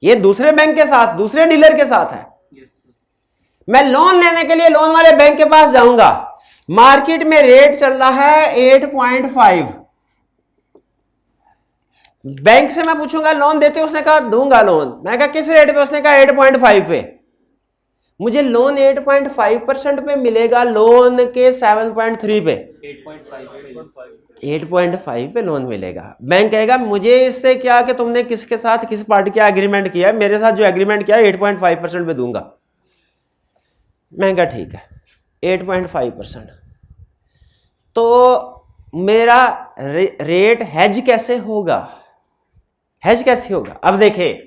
ये दूसरे बैंक के साथ, दूसरे डीलर के साथ है। मैं लोन लेने के लिए लोन वाले बैंक के पास जाऊंगा, मार्केट में रेट चल रहा है 8.5। बैंक से मैं पूछूंगा लोन देते, उसने कहा दूंगा लोन, मैंने कहा किस रेट पे, उसने कहा 8.5 पे। मुझे लोन 8.5% पे मिलेगा, लोन के 7.3 पे, 8.5 पे लोन मिलेगा। बैंक कहेगा मुझे इससे क्या कि तुमने किसके साथ, किस पार्टी का एग्रीमेंट किया है, मेरे साथ जो एग्रीमेंट किया है 8.5% पे दूंगा। मैं कहा ठीक है 8.5%। तो मेरा रेट हेज कैसे होगा? हेज कैसे होगा? अब देखें,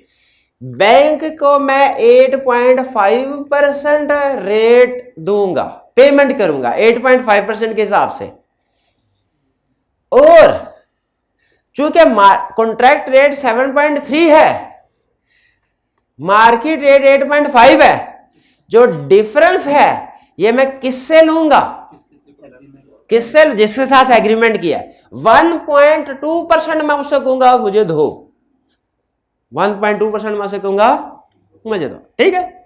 बैंक को मैं 8.5% रेट दूंगा, पेमेंट करूंगा 8.5% के हिसाब से। और चूंकि कॉन्ट्रैक्ट रेट 7.3 है, मार्केट रेट 8.5 है, जो डिफरेंस है ये मैं किससे लूंगा? किससे? जिसके साथ एग्रीमेंट किया है। 1.2% मैं उससे कहूंगा मुझे दो, 1.2% मैं उससे कहूंगा मुझे दो, ठीक है।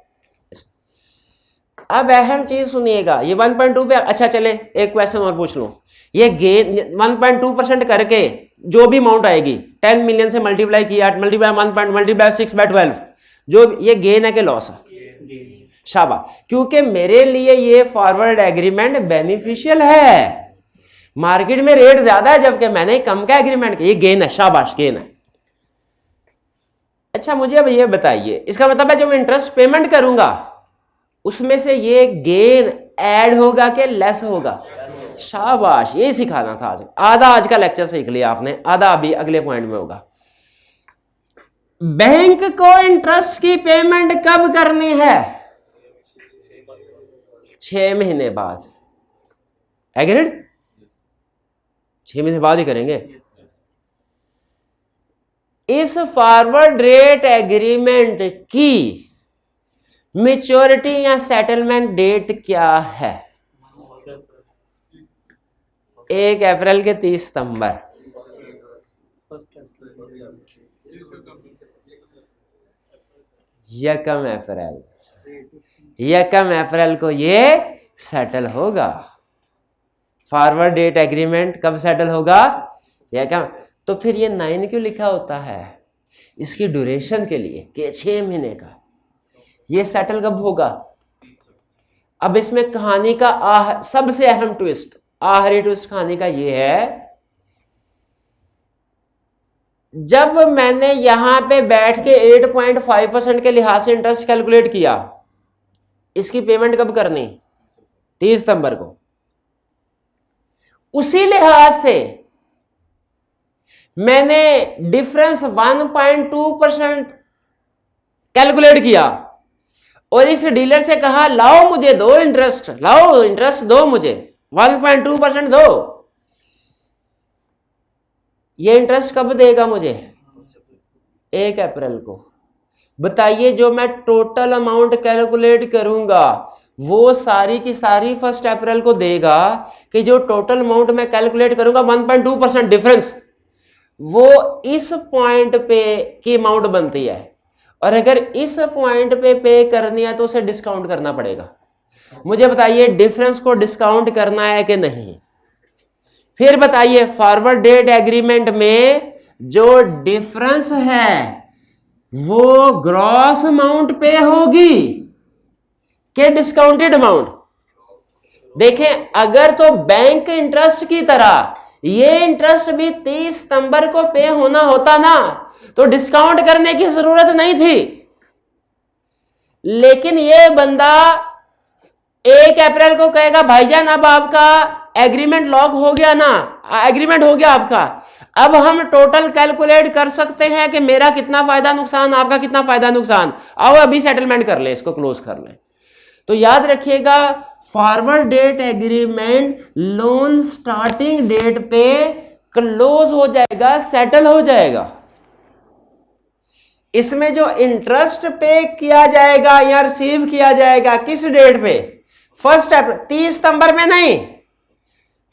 अब अहम चीज सुनिएगा, ये 1.2 पे, अच्छा चले एक क्वेश्चन और पूछ लूं, ये गेन 1.2% करके जो भी अमाउंट आएगी 10 मिलियन से मल्टीप्लाई किया, मल्टीप्लाई 6/12, जो ये गेन है कि लॉस है? शाबाश, क्योंकि मेरे लिए ये फॉरवर्ड एग्रीमेंट बेनिफिशियल है। मार्केट में रेट ज्यादा है जबकि मैंने कम का एग्रीमेंट किया, ये गेन है, शाबाश गेन है। अच्छा मुझे अब ये बताइए, इसका मतलब है जो मैं इंटरेस्ट पेमेंट करूंगा उसमें से ये गेन ऐड होगा कि लेस होगा? शाबाश, ये सिखाना था आज। आधा आज का लेक्चर सीख लिया आपने, आधा अभी अगले पॉइंट में होगा। बैंक को इंटरेस्ट की पेमेंट कब करनी है? 6 महीने बाद। एग्रीड? 6 महीने बाद ही करेंगे। इस फॉरवर्ड रेट एग्रीमेंट की मैच्योरिटी या सेटलमेंट डेट क्या है? 1 अप्रैल के 30 सितंबर। यकम अप्रैल को ये सेटल होगा। फॉरवर्ड डेट एग्रीमेंट कब सेटल होगा? यकम। तो फिर ये 9 क्यों लिखा होता है? इसकी ड्यूरेशन के लिए कि 6 महीने का। ये सेटल कब होगा? अब इसमें कहानी का सबसे अहम ट्विस्ट, आखिरी ट्विस्ट कहानी का ये है, जब मैंने यहां पे बैठ के 8.5% के लिहाज से इंटरेस्ट कैलकुलेट किया, इसकी पेमेंट कब करनी? 30 सितंबर को। उसी लिहाज से मैंने डिफरेंस 1.2% कैलकुलेट किया और इस डीलर से कहा लाओ मुझे दो इंटरेस्ट, लाओ इंटरेस्ट दो मुझे, 1.2% दो। ये इंटरेस्ट कब देगा मुझे? 1 अप्रैल को। बताइए जो मैं टोटल अमाउंट कैलकुलेट करूंगा वो सारी की सारी 1 अप्रैल को देगा कि जो टोटल अमाउंट मैं कैलकुलेट करूंगा 1.2% डिफरेंस, वो इस पॉइंट पे की अमाउंट बनती है। और अगर इस पॉइंट पे करनी है तो उसे डिस्काउंट करना पड़ेगा। मुझे बताइए डिफरेंस को डिस्काउंट करना है कि नहीं? फिर बताइए फॉरवर्ड डेट एग्रीमेंट में जो डिफरेंस है वो ग्रॉस अमाउंट पे होगी कि डिस्काउंटेड अमाउंट? देखें, अगर तो बैंक इंटरेस्ट की तरह ये इंटरेस्ट भी 30 सितंबर को पे होना होता ना तो डिस्काउंट करने की जरूरत नहीं थी। लेकिन ये बंदा 1 अप्रैल को कहेगा भाईजान अब आपका एग्रीमेंट लॉक हो गया ना, एग्रीमेंट हो गया आपका, अब हम टोटल कैलकुलेट कर सकते हैं कि मेरा कितना फायदा नुकसान, आपका कितना फायदा नुकसान, आओ अभी सेटलमेंट कर ले, इसको क्लोज कर ले। तो याद रखिएगा forward date agreement loan starting date पे क्लोज हो जाएगा, सेटल हो जाएगा। इसमें जो इंटरेस्ट पे किया जाएगा या रिसीव किया जाएगा किस डेट पे? 1 अप्रैल, 30 सितंबर में नहीं,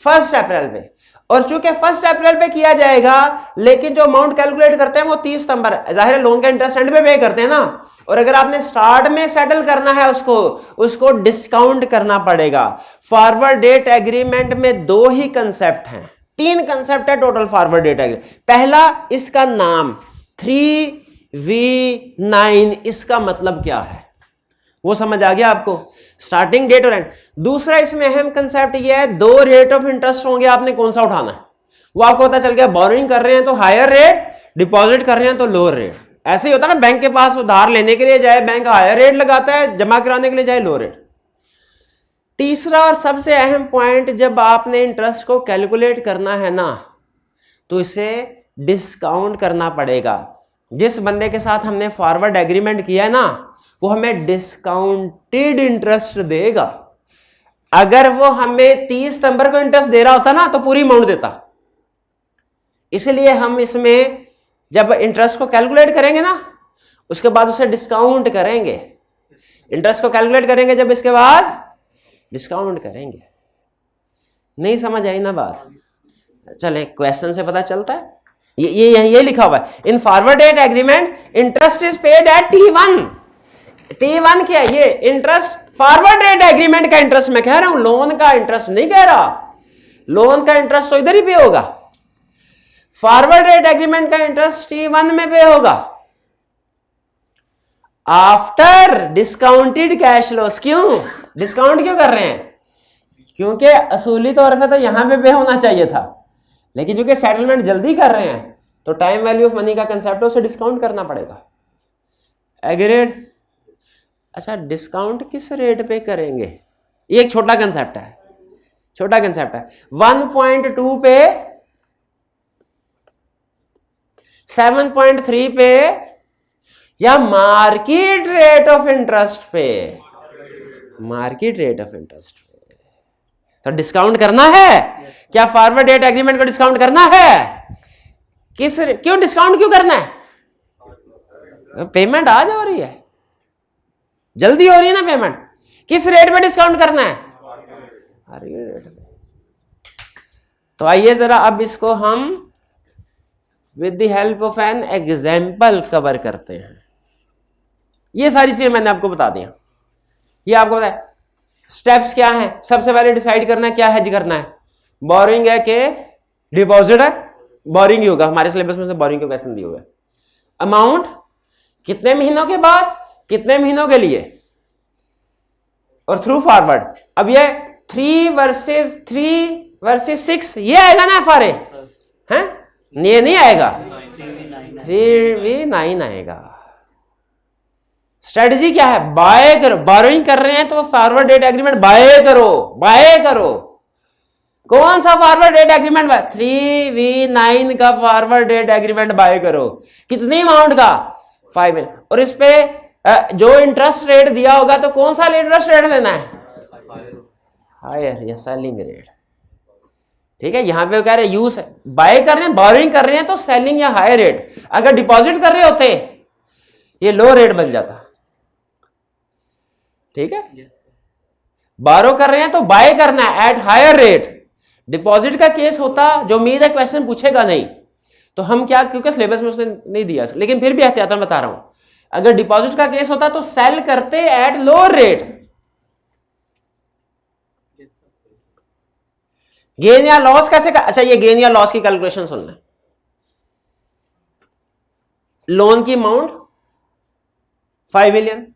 1 अप्रैल पे। और चूंकि 1 अप्रैल पे किया जाएगा लेकिन जो अमाउंट कैलकुलेट करते हैं वो 30 सितंबर, जाहिर है लोन का इंटरेस्ट एंड पे करते हैं ना। और अगर आपने स्टार्ट में सेटल करना है उसको डिस्काउंट करना पड़ेगा। फॉरवर्ड डेट एग्रीमेंट में 2 ही कंसेप्ट हैं, 3 कंसेप्ट है टोटल फॉरवर्ड डेट एग्रीमेंट। पहला, इसका नाम 3v9, इसका मतलब क्या है वो समझ आ गया आपको? स्टार्टिंग डेट और एंड। दूसरा इसमें अहम कंसेप्ट ये है 2 रेट ऑफ इंटरेस्ट होंगे, आपने कौन सा उठाना है वो आपको पता चल गया। बोरोइंग कर रहे हैं तो हायर रेट, डिपॉजिट कर रहे हैं तो लोअर रेट। ऐसे ही होता है ना, बैंक के पास उधार लेने के लिए जाए बैंक हायर रेट लगाता है, जमा कराने के लिए जाए लोअर रेट। तीसरा और सबसे अहम पॉइंट, जब आपने इंटरेस्ट को कैलकुलेट करना है ना तो इसे डिस्काउंट करना पड़ेगा। जिस बंदे के साथ हमने फॉरवर्ड एग्रीमेंट किया है ना वो हमें डिस्काउंटेड इंटरेस्ट देगा। अगर वो हमें 30 सितंबर को इंटरेस्ट दे रहा होता ना तो पूरी अमाउंट देता। इसलिए हम इसमें जब इंटरेस्ट को कैलकुलेट करेंगे ना उसके बाद उसे डिस्काउंट करेंगे। इंटरेस्ट को कैलकुलेट करेंगे जब इसके बाद डिस्काउंट करेंगे। नहीं समझ आई ना बात? चले क्वेश्चन से पता चलता है। ये लिखा हुआ है in forward date agreement interest is paid at T1। T1 क्या है? ये इंटरेस्ट फॉरवर्ड डेट एग्रीमेंट का इंटरेस्ट मैं कह रहा हूं, लोन का इंटरेस्ट नहीं कह रहा। लोन का इंटरेस्ट तो इधर ही पे होगा, फॉरवर्ड डेट एग्रीमेंट का इंटरेस्ट T1 में पे होगा आफ्टर डिस्काउंटेड कैश लॉस। क्यों डिस्काउंट क्यों कर रहे हैं? क्योंकि असूली तौर पे तो यहां पे होना चाहिए था, लेकिन क्योंकि सेटलमेंट जल्दी कर रहे हैं तो टाइम वैल्यू ऑफ मनी का कंसेप्ट है, उसे डिस्काउंट करना पड़ेगा। एग्रीड? अच्छा, डिस्काउंट किस रेट पे करेंगे? ये एक छोटा कंसेप्ट है, छोटा कंसेप्ट है। 1.2 पे, 7.3 पे, या मार्केट रेट ऑफ इंटरेस्ट पे? मार्केट रेट ऑफ इंटरेस्ट पे। तो डिस्काउंट करना है क्या? फॉरवर्ड डेट एग्रीमेंट को डिस्काउंट करना है? क्यों डिस्काउंट क्यों करना है? पेमेंट आज हो रही है, जल्दी हो रही है ना पेमेंट। किस रेट पे डिस्काउंट करना है? रेट पे। तो आइए जरा अब इसको हम with the help of an example cover करते हैं। ये सारी चीजें मैंने आपको बता दिया। ये आपको बताया स्टेप्स क्या हैं। सबसे पहले डिसाइड करना है क्या हेज करना है। बोरिंग है कि डिपॉजिट है? बोरिंग ही होगा, हमारे सिलेबस में से बोरिंग के क्वेश्चन दिए हुए। अमाउंट कितने महीनों के बाद, कितने महीनों के लिए, और थ्रू फॉरवर्ड। अब ये 3 वर्सेस 6 ये आएगा ना FRA हैं? ये नहीं आएगा, 3v9 आएगा। स्ट्रेटजी क्या है? बाय करो। बोरोइंग कर रहे हैं तो फॉरवर्ड डेट एग्रीमेंट बाय करो, बाय करो। कौन सा फॉरवर्ड डेट एग्रीमेंट? 3v9 का फॉरवर्ड डेट एग्रीमेंट बाय करो। कितनी अमाउंट का? 5 मिलियन। और इस पे जो इंटरेस्ट रेट दिया होगा तो कौन सा इंटरेस्ट रेट लेना है? हायर या सेलिंग रेट। ठीक है, यहां पे कह रहे यूज बाय कर रहे हैं, बोरोइंग कर रहे हैं तो सेलिंग या हायर रेट। अगर डिपॉजिट कर रहे होते ये लो रेट बन जाता। ठीक है, बारो कर रहे हैं तो बाय करना है एट हायर रेट। डिपॉजिट का केस होता, जो उम्मीद है क्वेश्चन पूछेगा नहीं, तो हम क्या, क्योंकि सिलेबस में उसने नहीं दिया, लेकिन फिर भी एहतियातन बता रहा हूं, अगर डिपॉजिट का केस होता तो सेल करते एट लोअर रेट। गेन या लॉस कैसे अच्छा, ये गेन या लॉस की कैलकुलेशन सुन लें। लोन की amount 5 million,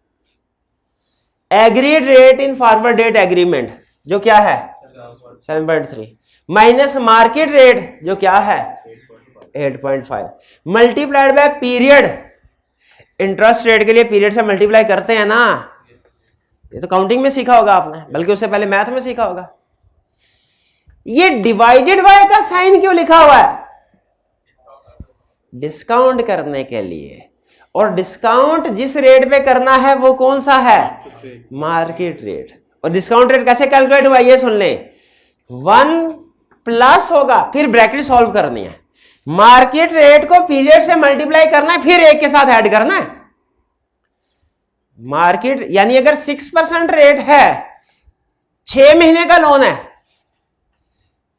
agreed rate in forward date agreement जो क्या है 7.3, माइनस मार्केट रेट जो क्या है 8.5, multiplied by period. Interest rate के लिए पीरियड से मल्टीप्लाई करते हैं ना, ये तो काउंटिंग में सीखा होगा आपने, बल्कि उससे पहले मैथ में सीखा होगा। ये डिवाइडेड बाय का साइन क्यों लिखा हुआ है? डिस्काउंट करने के लिए। और डिस्काउंट जिस रेट पे करना है वो कौन सा है? Market rate. और डिस्काउंट रेट कैसे कैलकुलेट हुआ ये सुन ले। 1 प्लस होगा, फिर ब्रैकेट सॉल्व करनी है, मार्केट रेट को पीरियड से मल्टीप्लाई करना है, फिर एक के साथ ऐड करना है। मार्केट यानी अगर 6% रेट है, 6 महीने का लोन है,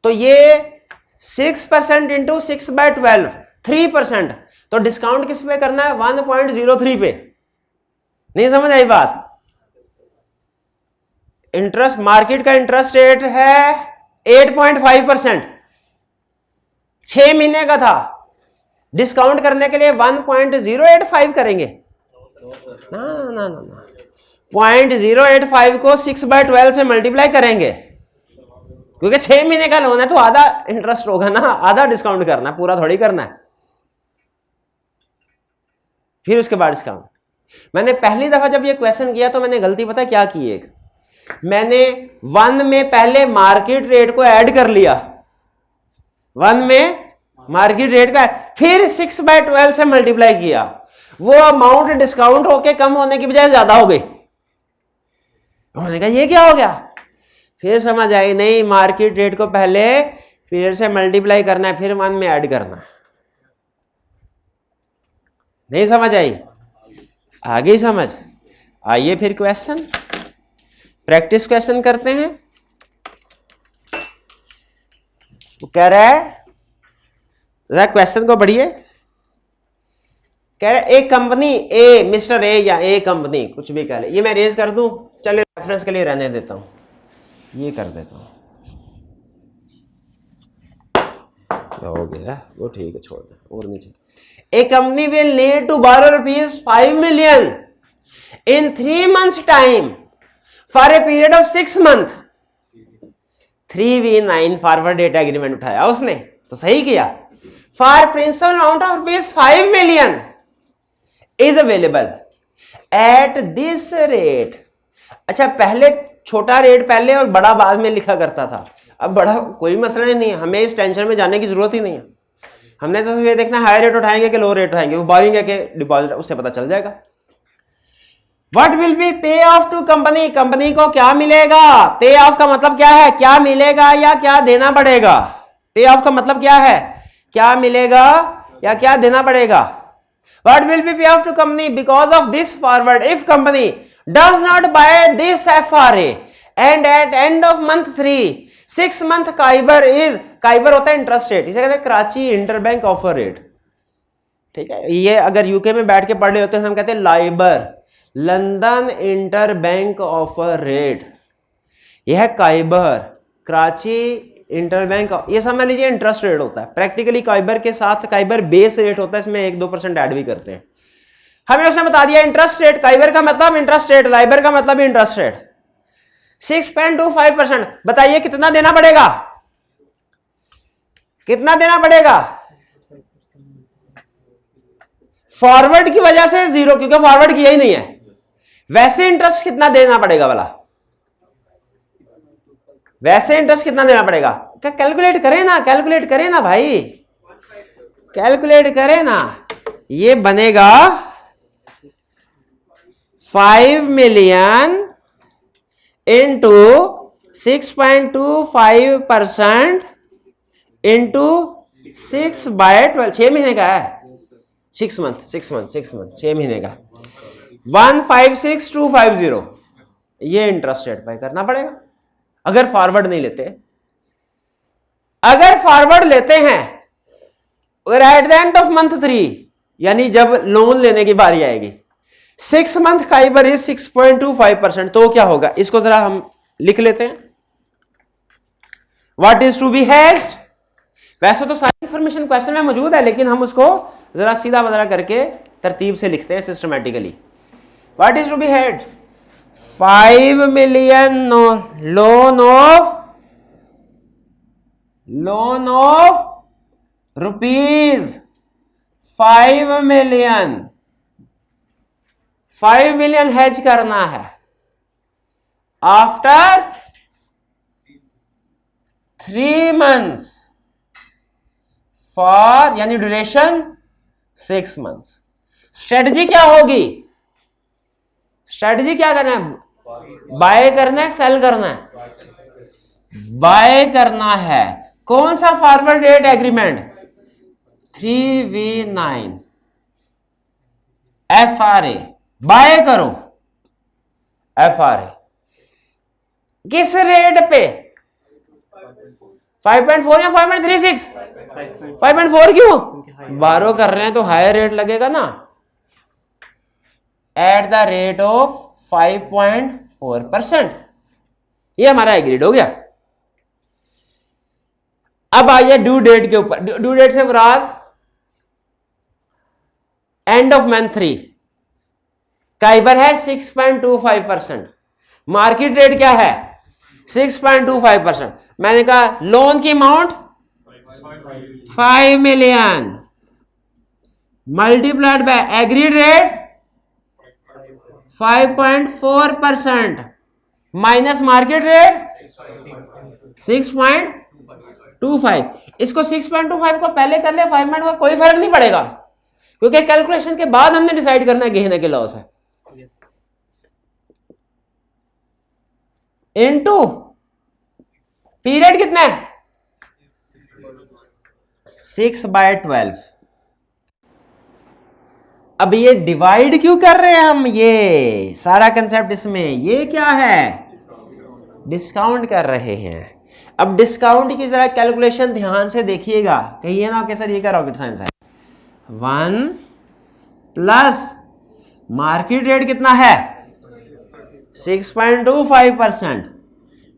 तो ये 6% इंटू 6/12 3%। तो डिस्काउंट किस पे करना है? 1.03 पे। नहीं समझ आई बात? इंटरेस्ट, मार्केट का इंटरेस्ट रेट है 8.5%, 6 महीने का था, डिस्काउंट करने के लिए 1.085 करेंगे ना ना ना ना 0.085 को 6/12 से मल्टीप्लाई करेंगे, क्योंकि 6 महीने का लोन है तो आधा इंटरेस्ट होगा ना, आधा डिस्काउंट करना है, पूरा थोड़ी करना है। फिर उसके बाद डिस्काउंट। मैंने पहली दफा जब ये क्वेश्चन किया तो मैंने गलती पता क्या की, एक मैंने 1 में पहले मार्केट रेट को ऐड कर लिया, 1 में मार्केट रेट का, फिर 6/12 से मल्टीप्लाई किया, वो अमाउंट डिस्काउंट होके कम होने की बजाय ज्यादा हो गई। मैंने कहा ये क्या हो गया? फिर समझ आई नहीं, मार्केट रेट को पहले पीरियड से मल्टीप्लाई करना है, फिर 1 में ऐड करना है। नहीं समझ आई? आ गई समझ? आइए फिर क्वेश्चन, प्रैक्टिस क्वेश्चन करते हैं। वो कह रहा है, क्वेश्चन को बढ़िए, कह रहा है एक कंपनी ए, मिस्टर ए या ए कंपनी, कुछ भी कह ले, ये मैं रेज कर दूं, चलिए रेफरेंस के लिए रहने देता हूं, ये कर देता हूं, हो गया वो, ठीक है, छोड़ दे और नीचे। A company will need to borrow ₹5 million in 3 months time for a period of 6 months। 3V9 forward date agreement उठाया उसने, तो सही किया। For principal amount of ₹5 million is available at this rate. अच्छा, पहले छोटा रेट पहले और बड़ा बाद में लिखा करता था, अब बड़ा कोई मसला नहीं है, हमें इस टेंशन में जाने की जरूरत ही नहीं है। हमने तो ये देखना हाई रेट उठाएंगे कि लो रेट उठाएंगे, वो बोरिंग है कि डिपॉजिट, उससे पता चल जाएगा। What will be pay off to company, company को क्या मिलेगा? पे ऑफ का मतलब क्या है? क्या मिलेगा या क्या देना पड़ेगा? पे ऑफ का मतलब क्या है? क्या मिलेगा या क्या देना पड़ेगा? What will be pay off to company because of this forward if company does not buy this FRA and at end of month 3 6 month काइबर is, काइबर होता है इंटरेस्ट रेट, इसे कहते हैं कराची इंटरबैंक ऑफर रेट। ठीक है, ये अगर यूके में बैठ के पढ़ रहे होते हैं हम कहते हैं Liber, London interbank offer rate. यह है काइबर, कराची इंटरबैंक, ये समझ लीजिए इंटरेस्ट रेट होता है। प्रैक्टिकली काइबर के साथ काइबर बेस रेट होता है, इसमें 1-2% ऐड भी करते हैं। हमें उसने बता दिया इंटरेस्ट रेट, काइबर का मतलब इंटरेस्ट रेट, लाइबर का मतलब इंटरेस्ट रेट 6.25%। बताइए कितना देना पड़ेगा? कितना देना पड़ेगा? फॉरवर्ड की वजह से 0, क्योंकि फॉरवर्ड किया ही नहीं है। वैसे इंटरेस्ट कितना देना पड़ेगा वाला? वैसे इंटरेस्ट कितना देना पड़ेगा? क्या कैलकुलेट करें ना, कैलकुलेट करें ना भाई, कैलकुलेट करें ना। ये बनेगा 5 million इंटू 6.25% इंटू 6/12, 6 महीने का है, 6 मंथ 6 महीने का, 156,250 ये इंटरेस्ट रेट पे करना पड़ेगा अगर फॉरवर्ड नहीं लेते। अगर फॉरवर्ड लेते हैं और at the end of month 3 यानी जब लोन लेने की बारी आएगी, 6 मंथ काइबर इज 6.25%, तो क्या होगा? इसको जरा हम लिख लेते हैं। What is to be hedged? वैसे तो सारी इंफॉर्मेशन क्वेश्चन में मौजूद है, लेकिन हम उसको जरा सीधा बदला करके तरतीब से लिखते हैं systematically. What is to be hedged? 5 million loan of rupees 5 million, 5 million hedge करना है आफ्टर 3 months फॉर, यानी ड्यूरेशन 6 months। स्ट्रेटजी क्या होगी? स्ट्रेटजी क्या करना है? बाय करना है, सेल करना है? बाय करना है। कौन सा forward rate agreement? 3V9 FRA, buy करो FRA। किस रेट पे? 5.4 या 5.36? 5.4 क्यों? बारो कर रहे हैं तो हायर रेट लगेगा ना, एट द रेट ऑफ 5.4%। ये हमारा एग्रीड हो गया। अब आइए ड्यू डेट के ऊपर। ड्यू डेट से मुराद एंड ऑफ मंथ 3, काइबर है 6.25%, मार्केट रेट क्या है? 6.25%। मैंने कहा लोन की amount 5 million multiplied by agreed rate 5.4% minus market rate 6.25। इसको 6.25 को पहले कर ले, 5.4 कोई फर्क नहीं पड़ेगा, क्योंकि कैलकुलेशन के बाद हमने डिसाइड करना है गेन है कि लॉस है। इनटू पीरियड कितना है 6/12। अब ये डिवाइड क्यों कर रहे हैं हम, ये सारा कंसेप्ट इसमें ये क्या है, डिस्काउंट कर रहे हैं। अब डिस्काउंट की जरा कैलकुलेशन ध्यान से देखिएगा, कहिए ना कि सर ये क्या रॉकेट साइंस है। 1 प्लस मार्केट रेट कितना है 6.25%,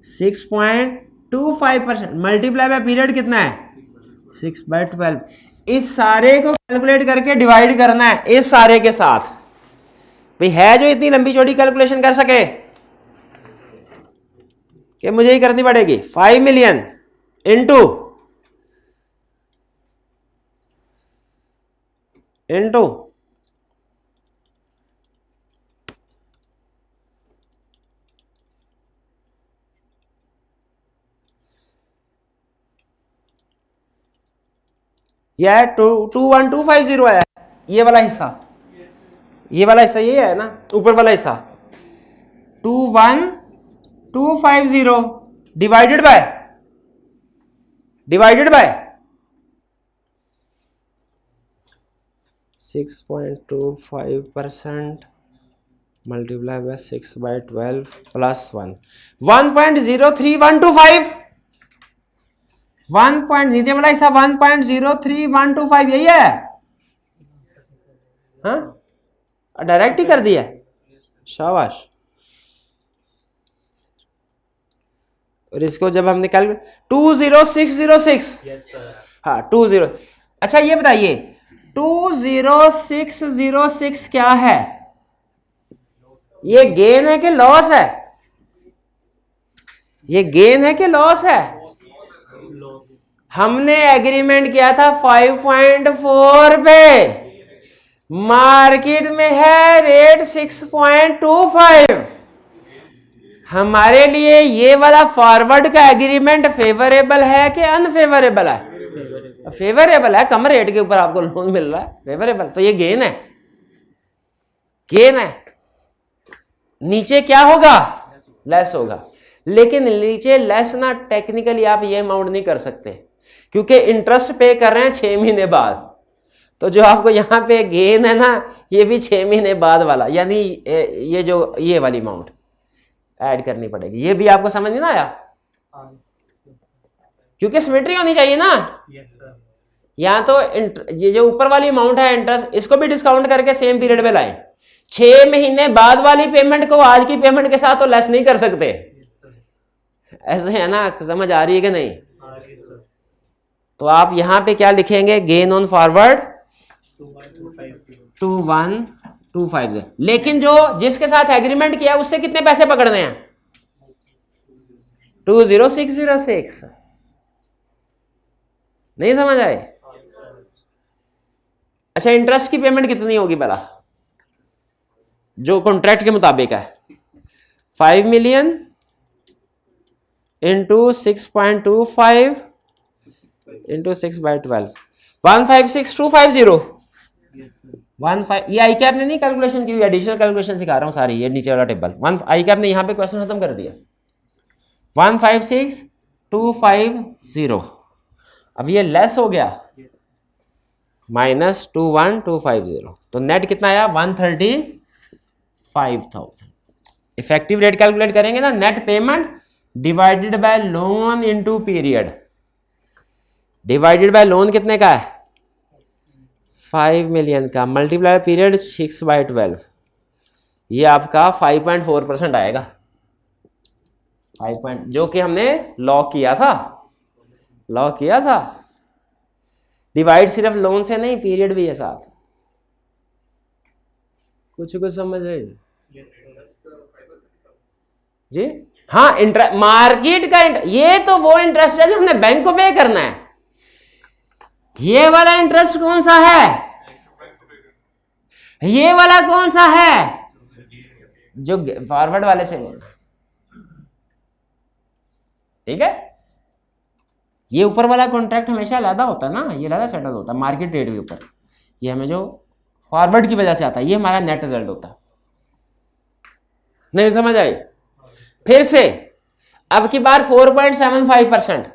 6.25% मल्टीप्लाई बाय पीरियड कितना है 6/12। इस सारे को कैलकुलेट करके डिवाइड करना है इस सारे के साथ। भाई है जो इतनी लंबी चौड़ी कैलकुलेशन कर सके कि मुझे ही करनी पड़ेगी। 5 मिलियन इंटू यह है 21250 है ये वाला हिस्सा, ये वाला हिस्सा ये है ना ऊपर वाला हिस्सा 21250 divided by 6.25% multiply by 6/12 plus 1.03125 नीचे वाला हिस्सा 1.03125 यही है। हाँ डायरेक्ट ही कर दिया, शाबाश। और इसको जब हमने कैलकुलेट 20606 हाँ 20। अच्छा ये बताइए 20606 क्या है, ये गेन है कि लॉस है, ये गेन है कि लॉस है। हमने एग्रीमेंट किया था 5.4 पे, मार्केट में है रेट 6.25। हमारे लिए ये वाला फॉरवर्ड का एग्रीमेंट फेवरेबल है कि अनफेवरेबल है, फेवरेबल है, कम रेट के ऊपर आपको लोन मिल रहा है, फेवरेबल, तो ये गेन है, गेन है। नीचे क्या होगा लेस होगा, लेकिन नीचे लेस ना टेक्निकली आप ये अमाउंट नहीं कर सकते क्योंकि इंटरेस्ट पे कर रहे हैं 6 महीने बाद। तो जो आपको यहाँ पे गेन है ना ये भी 6 महीने बाद वाला, यानी ये जो ये वाली अमाउंट ऐड करनी पड़ेगी। ये भी आपको समझ नहीं ना आया, क्योंकि सिमेट्री होनी चाहिए ना। यहाँ तो ये जो ऊपर वाली अमाउंट है इंटरेस्ट, इसको भी डिस्काउंट करके सेम पीरियड में लाएं। 6 महीने बाद वाली पेमेंट को आज की पेमेंट के साथ तो लेस नहीं कर सकते, ऐसे है ना, समझ आ रही है कि नहीं। तो आप यहां पे क्या लिखेंगे, गेन ऑन फॉरवर्ड 21250, लेकिन जो जिसके साथ एग्रीमेंट किया उससे कितने पैसे पकड़ने हैं 20606। नहीं समझ आए। अच्छा इंटरेस्ट की पेमेंट कितनी होगी पहला, जो कॉन्ट्रैक्ट के मुताबिक है 5 मिलियन इंटू 6.25 इंटू 6/12 156,250 15। ये आई कैप ने नहीं कैलकुलेशन की हुई, एडिशनल कैलकुलेशन सिखा रहा हूं सारी, ये नीचे वाला टेबल आई कैप ने यहां पे क्वेश्चन खत्म कर दिया 156,250। अब ये लेस हो गया माइनस 21250, तो नेट कितना आया 135,000। इफेक्टिव रेट कैलकुलेट करेंगे ना, net payment divided by loan into period, divided by loan कितने का है 5 मिलियन का, मल्टीप्लाई पीरियड 6/12, ये आपका 5.4% आएगा, 5 जो कि हमने लॉक किया था। डिवाइड सिर्फ लोन से नहीं पीरियड भी है साथ। कुछ समझ रहे जी। हाँ इंटरेस्ट मार्केट का ये तो वो इंटरेस्ट है जो हमने बैंक को पे करना है। ये वाला इंटरेस्ट कौन सा है, ये वाला कौन सा है जो फॉरवर्ड वाले से लेना, ठीक है। ये ऊपर वाला कॉन्ट्रैक्ट हमेशा अलग होता है ना, ये अलग सेटल होता है मार्केट रेट के ऊपर, ये हमें जो फॉरवर्ड की वजह से आता है, ये हमारा नेट रिजल्ट होता है। नहीं समझ आई। फिर से अब की बार 4.75%।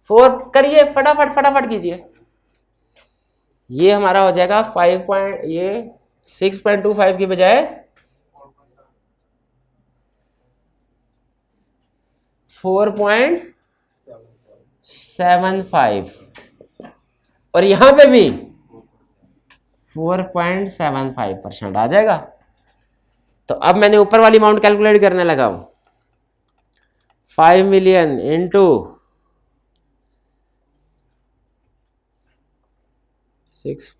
4 करिए, फटाफट फटाफट कीजिए। ये हमारा हो जाएगा 5 ये 6.25 की बजाय 4.75, और यहां पे भी 4.75% आ जाएगा। तो अब मैंने ऊपर वाली अमाउंट कैलकुलेट करने लगा हूं। 5 मिलियन इंटू 6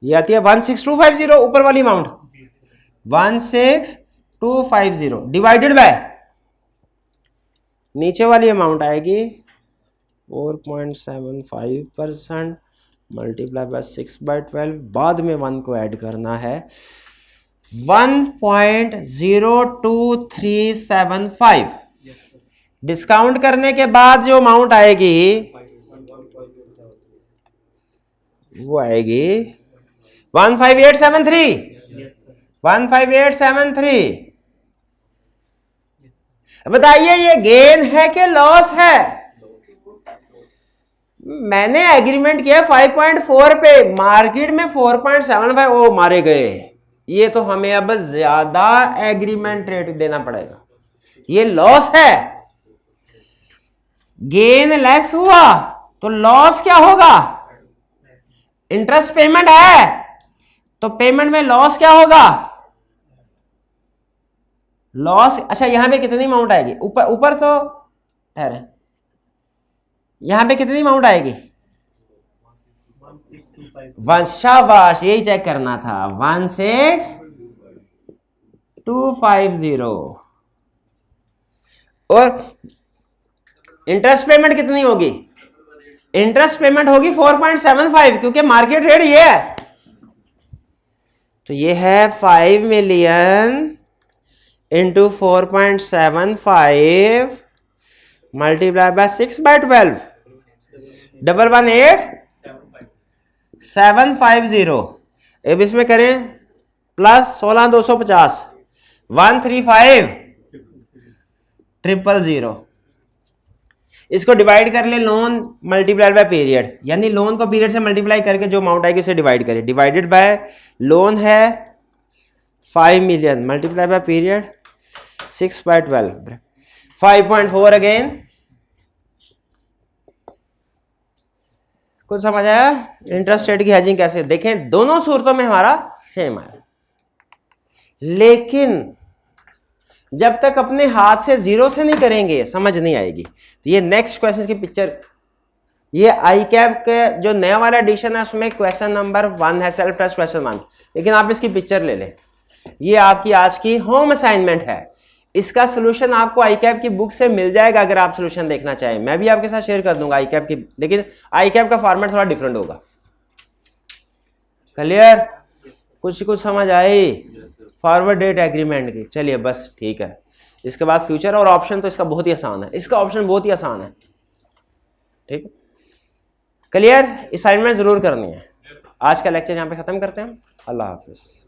ये आती है 16250 ऊपर वाली अमाउंट 16250 डिवाइडेड बाय नीचे वाली अमाउंट आएगी 4.75% मल्टीप्लाई बाय 6/12, बाद में 1 को ऐड करना है 1.02375। डिस्काउंट करने के बाद जो अमाउंट आएगी वो आएगी 15873। 15873। बताइए ये गेन है कि लॉस है? मैंने एग्रीमेंट किया 5.4 पे, मार्केट में 4.75। ओ मारे गए, ये तो हमें अब ज्यादा एग्रीमेंट रेट देना पड़ेगा, ये लॉस है। गेन लेस हुआ तो लॉस क्या होगा? इंटरेस्ट पेमेंट है तो पेमेंट में लॉस क्या होगा? लॉस। अच्छा यहां पे कितनी अमाउंट आएगी? ऊपर तो ठहरे, यहां पे कितनी अमाउंट आएगी? शाबाश, यही चेक करना था। 16250। और इंटरेस्ट पेमेंट कितनी होगी? इंटरेस्ट पेमेंट होगी 4.75, क्योंकि मार्केट रेट ये है। तो ये है 5 मिलियन इंटू 4.75 मल्टीप्लाई बाय 6/12, 118,750। अब इसमें करें प्लस 16,250, 135,000। इसको डिवाइड कर ले लोन मल्टीप्लाइड बाय पीरियड, यानी लोन को पीरियड से मल्टीप्लाई करके जो अमाउंट आएगी उसे डिवाइड करें। डिवाइडेड बाय लोन है 5 million multiply by period 6/12, 5.4 again. कुछ समझ आया? इंटरेस्ट रेट की हेजिंग कैसे? देखें दोनों सूरतों में हमारा सेम आया, लेकिन जब तक अपने हाथ से जीरो से नहीं करेंगे समझ नहीं आएगी। तो ये नेक्स्ट क्वेश्चन की पिक्चर, ये आई कैप के जो नया वाला एडिशन है उसमें क्वेश्चन नंबर 1 है, सेल्फ टेस्ट क्वेश्चन 1। लेकिन आप इसकी पिक्चर ले लें, ये आपकी आज की होम असाइनमेंट है। इसका सोल्यूशन आपको आई कैप की बुक से मिल जाएगा अगर आप सोल्यूशन देखना चाहें। मैं भी आपके साथ शेयर कर दूंगा आई कैप की, लेकिन आई कैप का फॉर्मेट थोड़ा डिफरेंट होगा। क्लियर? कुछ समझ आई? फॉरवर्ड डेट एग्रीमेंट की। चलिए बस ठीक है। इसके बाद फ्यूचर और ऑप्शन तो इसका बहुत ही आसान है, इसका ऑप्शन बहुत ही आसान है। ठीक है, क्लियर? असाइनमेंट जरूर करनी है। आज का लेक्चर यहाँ पे खत्म करते हैं। अल्लाह हाफिज।